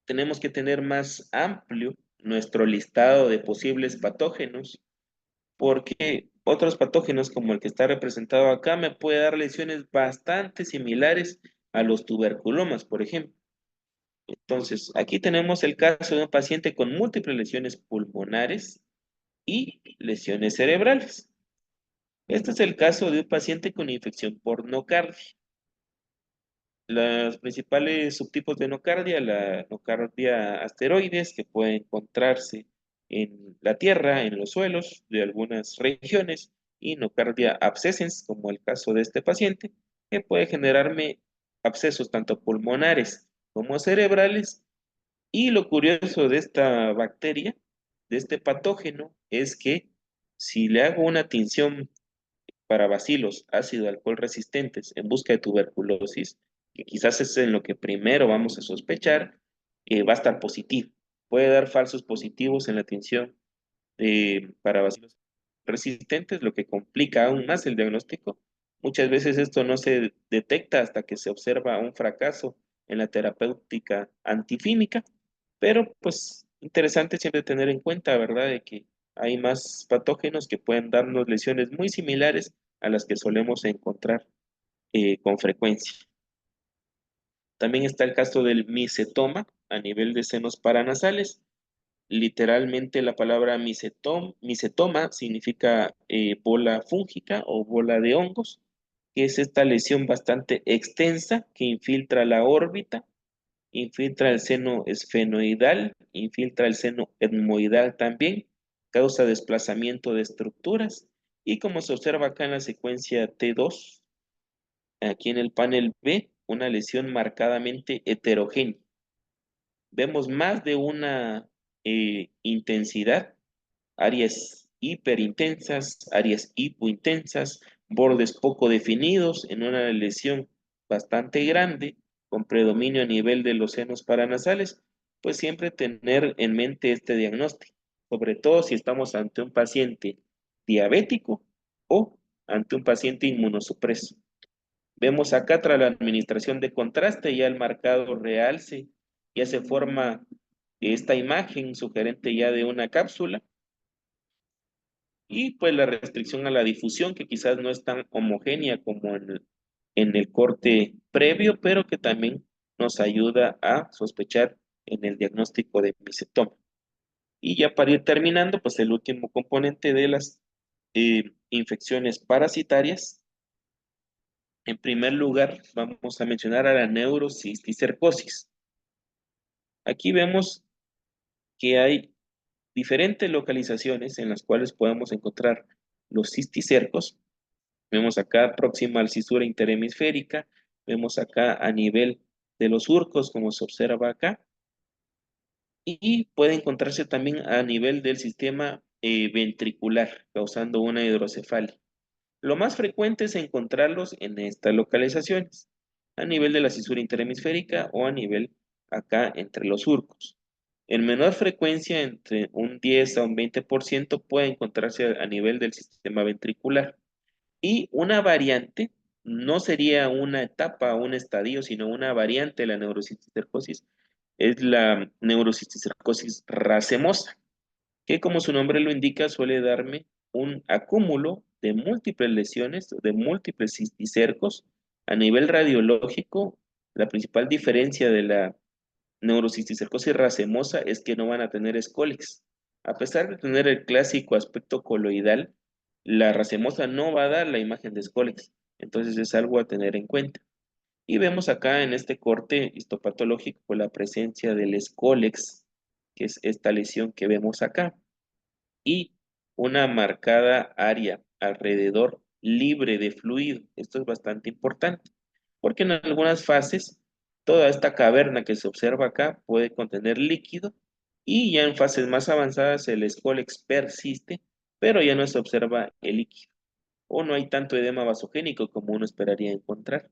tenemos que tener más amplio nuestro listado de posibles patógenos, porque otros patógenos como el que está representado acá me puede dar lesiones bastante similares a los tuberculomas, por ejemplo. Entonces, aquí tenemos el caso de un paciente con múltiples lesiones pulmonares y lesiones cerebrales. Este es el caso de un paciente con infección por nocardia. Los principales subtipos de nocardia, la nocardia asteroides, que puede encontrarse en la tierra, en los suelos de algunas regiones, y nocardia abscescens, como el caso de este paciente, que puede generarme abscesos tanto pulmonares como cerebrales. Y lo curioso de esta bacteria, de este patógeno, es que si le hago una tinción para bacilos ácido alcohol resistentes en busca de tuberculosis, que quizás es en lo que primero vamos a sospechar, va a estar positivo. Puede dar falsos positivos en la tinción para bacilos resistentes, lo que complica aún más el diagnóstico. Muchas veces esto no se detecta hasta que se observa un fracaso en la terapéutica antifímica, pero pues interesante siempre tener en cuenta, ¿verdad?, de que hay más patógenos que pueden darnos lesiones muy similares a las que solemos encontrar con frecuencia. También está el caso del micetoma a nivel de senos paranasales. Literalmente la palabra micetoma significa bola fúngica o bola de hongos, que es esta lesión bastante extensa que infiltra la órbita, infiltra el seno esfenoidal, infiltra el seno etmoidal también, causa desplazamiento de estructuras y como se observa acá en la secuencia T2, aquí en el panel B, una lesión marcadamente heterogénea. Vemos más de una intensidad, áreas hiperintensas, áreas hipointensas, bordes poco definidos en una lesión bastante grande, con predominio a nivel de los senos paranasales, pues siempre tener en mente este diagnóstico, sobre todo si estamos ante un paciente diabético o ante un paciente inmunosupreso. Vemos acá tras la administración de contraste ya el marcado realce, ya se forma esta imagen sugerente ya de una cápsula y pues la restricción a la difusión que quizás no es tan homogénea como en el corte previo, pero que también nos ayuda a sospechar en el diagnóstico de micetoma. Y ya para ir terminando, pues el último componente de las infecciones parasitarias. En primer lugar, vamos a mencionar a la neurocisticercosis. Aquí vemos que hay diferentes localizaciones en las cuales podemos encontrar los cisticercos. Vemos acá próxima al cisura interhemisférica, vemos acá a nivel de los surcos, como se observa acá, y puede encontrarse también a nivel del sistema ventricular, causando una hidrocefalia. Lo más frecuente es encontrarlos en estas localizaciones, a nivel de la cisura interhemisférica o a nivel acá entre los surcos. En menor frecuencia, entre un 10 a un 20%, puede encontrarse a nivel del sistema ventricular. Y una variante no sería una etapa o un estadio, sino una variante de la neurocisticercosis, es la neurocisticercosis racemosa, que como su nombre lo indica, suele darme un acúmulo de múltiples lesiones, de múltiples cisticercos. A nivel radiológico, la principal diferencia de la neurocisticercosis racemosa es que no van a tener escólex. A pesar de tener el clásico aspecto coloidal, la racemosa no va a dar la imagen de escólex. Entonces es algo a tener en cuenta. Y vemos acá en este corte histopatológico la presencia del escólex, que es esta lesión que vemos acá, y una marcada área alrededor libre de fluido. Esto es bastante importante, porque en algunas fases toda esta caverna que se observa acá puede contener líquido y ya en fases más avanzadas el escólex persiste, pero ya no se observa el líquido o no hay tanto edema vasogénico como uno esperaría encontrar.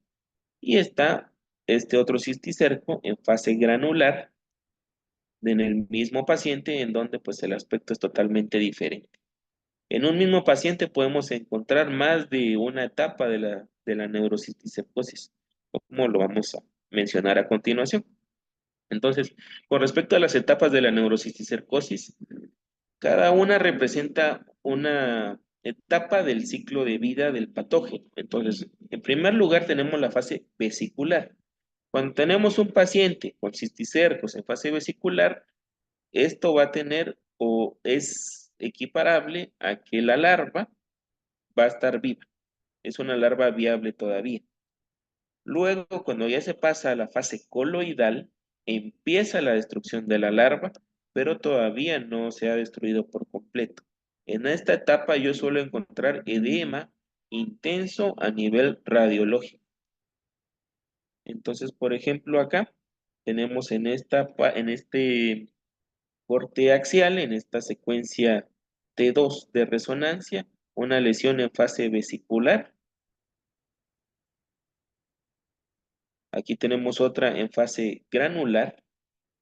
Y está este otro cisticerco en fase granular en el mismo paciente en donde pues el aspecto es totalmente diferente. En un mismo paciente podemos encontrar más de una etapa de la neurocisticercosis, como lo vamos a mencionar a continuación. Entonces, con respecto a las etapas de la neurocisticercosis, cada una representa una etapa del ciclo de vida del patógeno. Entonces, en primer lugar tenemos la fase vesicular. Cuando tenemos un paciente con cisticercos en fase vesicular, esto va a tener o es equiparable a que la larva va a estar viva. Es una larva viable todavía. Luego, cuando ya se pasa a la fase coloidal, empieza la destrucción de la larva, pero todavía no se ha destruido por completo. En esta etapa yo suelo encontrar edema intenso a nivel radiológico. Entonces, por ejemplo, acá tenemos en este corte axial, en esta secuencia T2 de resonancia, una lesión en fase vesicular. Aquí tenemos otra en fase granular.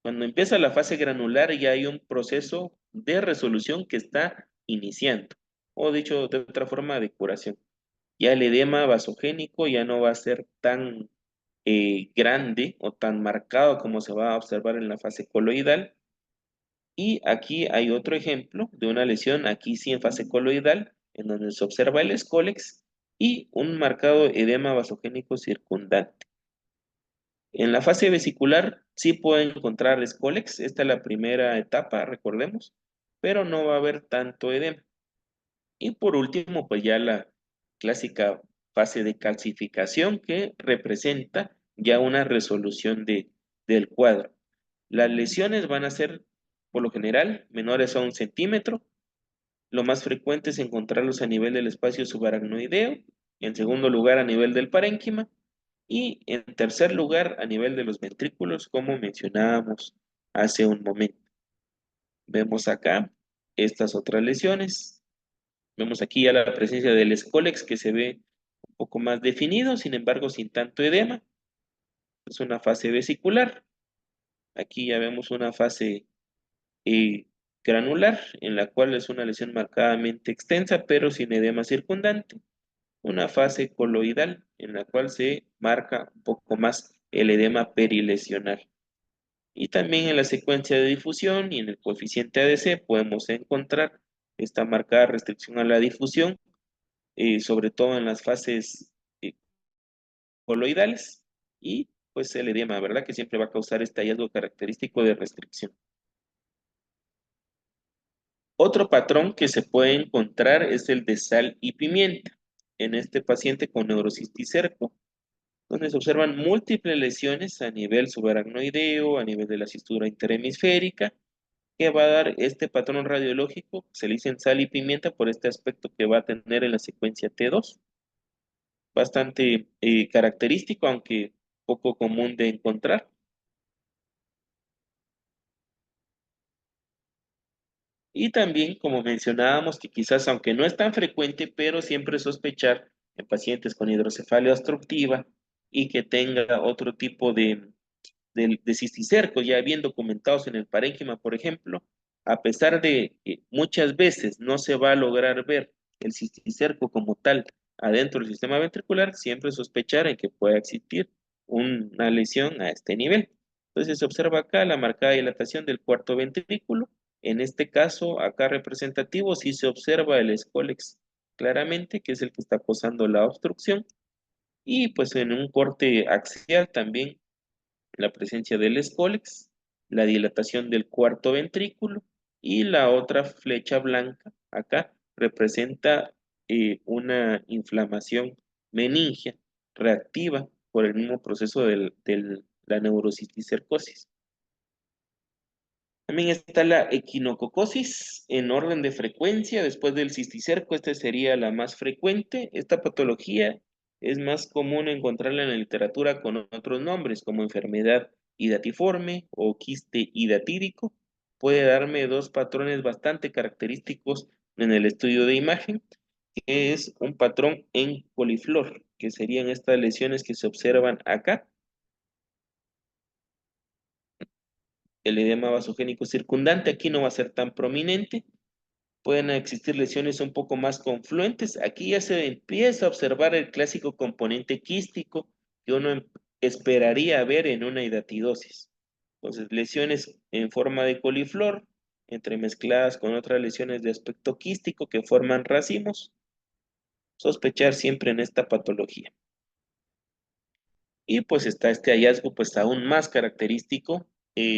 Cuando empieza la fase granular ya hay un proceso de resolución que está iniciando, o dicho de otra forma, de curación. Ya el edema vasogénico ya no va a ser tan grande o tan marcado como se va a observar en la fase coloidal. Y aquí hay otro ejemplo de una lesión, aquí sí en fase coloidal, en donde se observa el escólex y un marcado edema vasogénico circundante. En la fase vesicular sí puede encontrar escólex, esta es la primera etapa, recordemos, pero no va a haber tanto edema. Y por último, pues ya la clásica fase de calcificación que representa ya una resolución del cuadro. Las lesiones van a ser, por lo general, menores a 1 centímetro. Lo más frecuente es encontrarlos a nivel del espacio subaracnoideo, en segundo lugar a nivel del parénquima y en tercer lugar a nivel de los ventrículos, como mencionábamos hace un momento. Vemos acá estas otras lesiones. Vemos aquí ya la presencia del escólex que se ve poco más definido, sin embargo, sin tanto edema. Es una fase vesicular. Aquí ya vemos una fase eh, granular, en la cual es una lesión marcadamente extensa, pero sin edema circundante. Una fase coloidal, en la cual se marca un poco más el edema perilesional. Y también en la secuencia de difusión y en el coeficiente ADC podemos encontrar esta marcada restricción a la difusión, sobre todo en las fases eh, coloidales, y pues el edema, ¿verdad? Que siempre va a causar este hallazgo característico de restricción. Otro patrón que se puede encontrar es el de sal y pimienta en este paciente con neurocisticerco, donde se observan múltiples lesiones a nivel subaracnoideo, a nivel de la cistura interhemisférica, que va a dar este patrón radiológico, se le dicen sal y pimienta por este aspecto que va a tener en la secuencia T2, bastante característico, aunque poco común de encontrar. Y también, como mencionábamos, que quizás, aunque no es tan frecuente, pero siempre sospechar en pacientes con hidrocefalia obstructiva y que tenga otro tipo de cisticercos ya bien documentados en el parénquima, por ejemplo, a pesar de que muchas veces no se va a lograr ver el cisticerco como tal adentro del sistema ventricular, siempre sospechar en que pueda existir una lesión a este nivel. Entonces se observa acá la marcada dilatación del cuarto ventrículo. En este caso, acá representativo, sí se observa el escólex claramente, que es el que está causando la obstrucción. Y pues en un corte axial también la presencia del escólex, la dilatación del cuarto ventrículo, y la otra flecha blanca acá representa una inflamación meningia reactiva por el mismo proceso de la neurocisticercosis. También está la equinococosis en orden de frecuencia después del cisticerco. Esta sería la más frecuente. Esta patología es más común encontrarla en la literatura con otros nombres, como enfermedad hidatiforme o quiste hidatídico. Puede darme dos patrones bastante característicos en el estudio de imagen, que es un patrón en coliflor, que serían estas lesiones que se observan acá. El edema vasogénico circundante aquí no va a ser tan prominente. Pueden existir lesiones un poco más confluentes. Aquí ya se empieza a observar el clásico componente quístico que uno esperaría ver en una hidatidosis. Entonces, lesiones en forma de coliflor, entremezcladas con otras lesiones de aspecto quístico que forman racimos, sospechar siempre en esta patología. Y pues está este hallazgo pues aún más característico,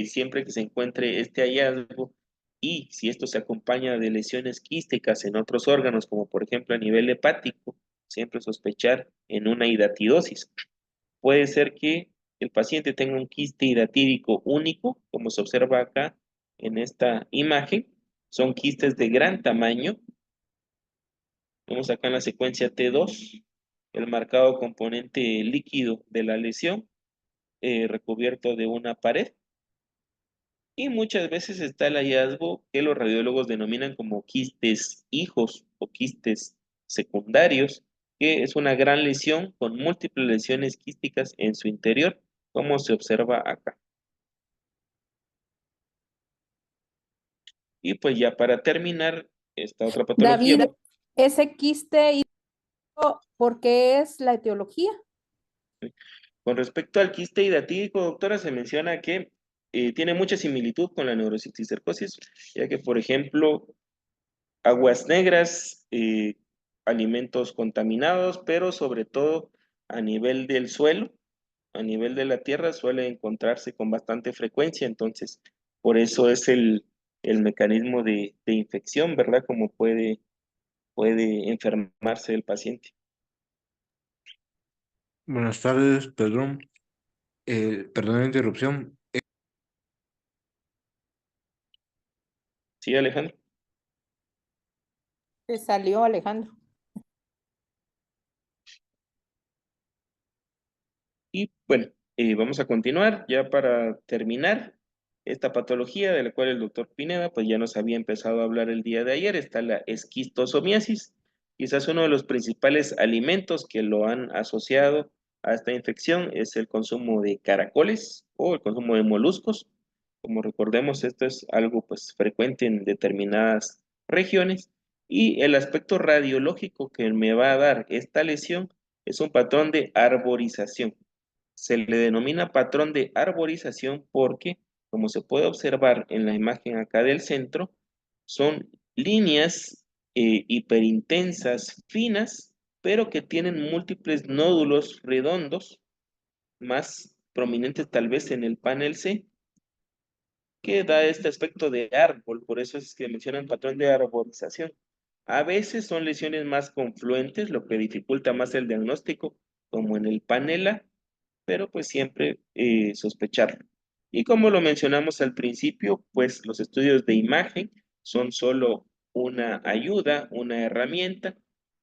siempre que se encuentre este hallazgo y si esto se acompaña de lesiones quísticas en otros órganos, como por ejemplo a nivel hepático, siempre sospechar en una hidatidosis. Puede ser que el paciente tenga un quiste hidatídico único, como se observa acá en esta imagen. Son quistes de gran tamaño. Vemos acá en la secuencia T2 el marcado componente líquido de la lesión recubierto de una pared. Y muchas veces está el hallazgo que los radiólogos denominan como quistes hijos o quistes secundarios, que es una gran lesión con múltiples lesiones quísticas en su interior, como se observa acá. Y pues ya para terminar, esta otra patología. David, ese quiste, ¿por qué es la etiología? Con respecto al quiste hidatídico, doctora, se menciona que tiene mucha similitud con la neurocisticercosis, ya que, por ejemplo, aguas negras, alimentos contaminados, pero sobre todo a nivel del suelo, a nivel de la tierra, suele encontrarse con bastante frecuencia, entonces por eso es el mecanismo de infección, ¿verdad? Como puede enfermarse el paciente. Buenas tardes, perdón. Perdón la interrupción. ¿Sí, Alejandro? Se salió Alejandro. Y bueno, vamos a continuar ya para terminar esta patología de la cual el doctor Pineda pues ya nos había empezado a hablar el día de ayer, está la esquistosomiasis, Quizás uno de los principales alimentos que lo han asociado a esta infección es el consumo de caracoles o el consumo de moluscos. Como recordemos, esto es algo pues frecuente en determinadas regiones y el aspecto radiológico que me va a dar esta lesión es un patrón de arborización. Se le denomina patrón de arborización porque, como se puede observar en la imagen acá del centro, son líneas hiperintensas, finas, pero que tienen múltiples nódulos redondos, más prominentes tal vez en el panel C, que da este aspecto de árbol, por eso es que mencionan patrón de arborización. A veces son lesiones más confluentes, lo que dificulta más el diagnóstico, como en el panela, pero pues siempre sospecharlo. Y como lo mencionamos al principio, pues los estudios de imagen son solo una ayuda, una herramienta,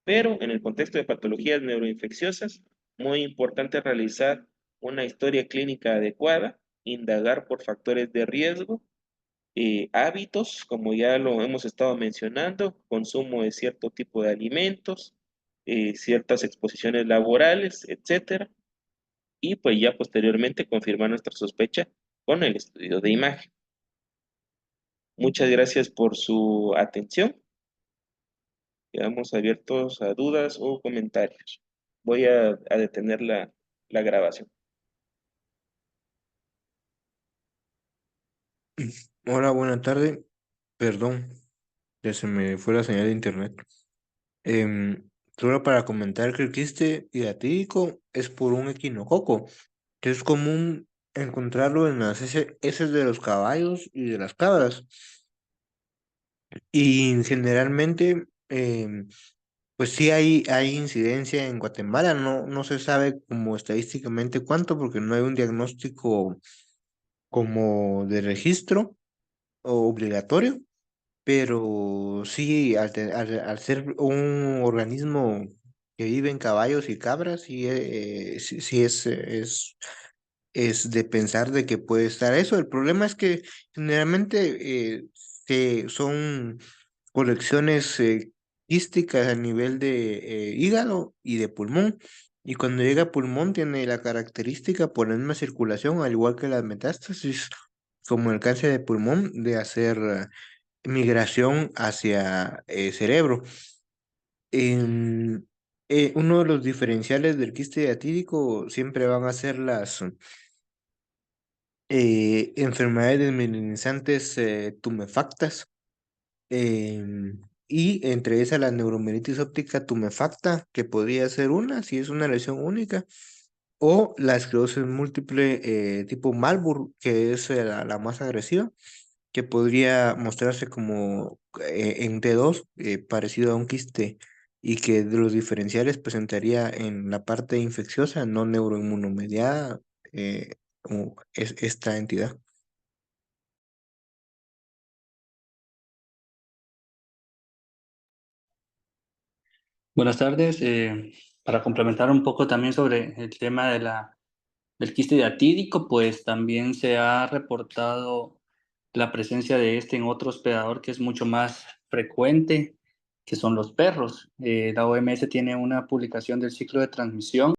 pero en el contexto de patologías neuroinfecciosas, muy importante realizar una historia clínica adecuada, indagar por factores de riesgo, hábitos, como ya lo hemos estado mencionando, consumo de cierto tipo de alimentos, ciertas exposiciones laborales, etcétera, y pues ya posteriormente confirmar nuestra sospecha con el estudio de imagen. Muchas gracias por su atención. Quedamos abiertos a dudas o comentarios. Voy a detener la grabación. Hola, buena tarde. Perdón, ya se me fue la señal de internet. Solo para comentar que el quiste hidratídico es por un equinococo, que es común encontrarlo en las heces de los caballos y de las cabras. Y generalmente, pues sí hay incidencia en Guatemala, no se sabe como estadísticamente cuánto, porque no hay un diagnóstico como de registro o obligatorio, pero sí, al ser un organismo que vive en caballos y cabras, sí, sí es de pensar de que puede estar eso. El problema es que generalmente son colecciones quísticas a nivel de hígado y de pulmón. Y cuando llega a pulmón tiene la característica por la misma circulación, al igual que las metástasis, como el cáncer de pulmón, de hacer migración hacia cerebro. Em, Uno de los diferenciales del quiste diatídico siempre van a ser las enfermedades desmielinizantes tumefactas, y entre esas la neuromielitis óptica tumefacta, que podría ser una, si es una lesión única, o la esclerosis múltiple tipo Marburg, que es la más agresiva, que podría mostrarse como en T2, parecido a un quiste, y que de los diferenciales presentaría en la parte infecciosa, no neuroinmunomediada, como es esta entidad. Buenas tardes. Para complementar un poco también sobre el tema del quiste diatídico, pues también se ha reportado la presencia de este en otro hospedador que es mucho más frecuente, que son los perros. La OMS tiene una publicación del ciclo de transmisión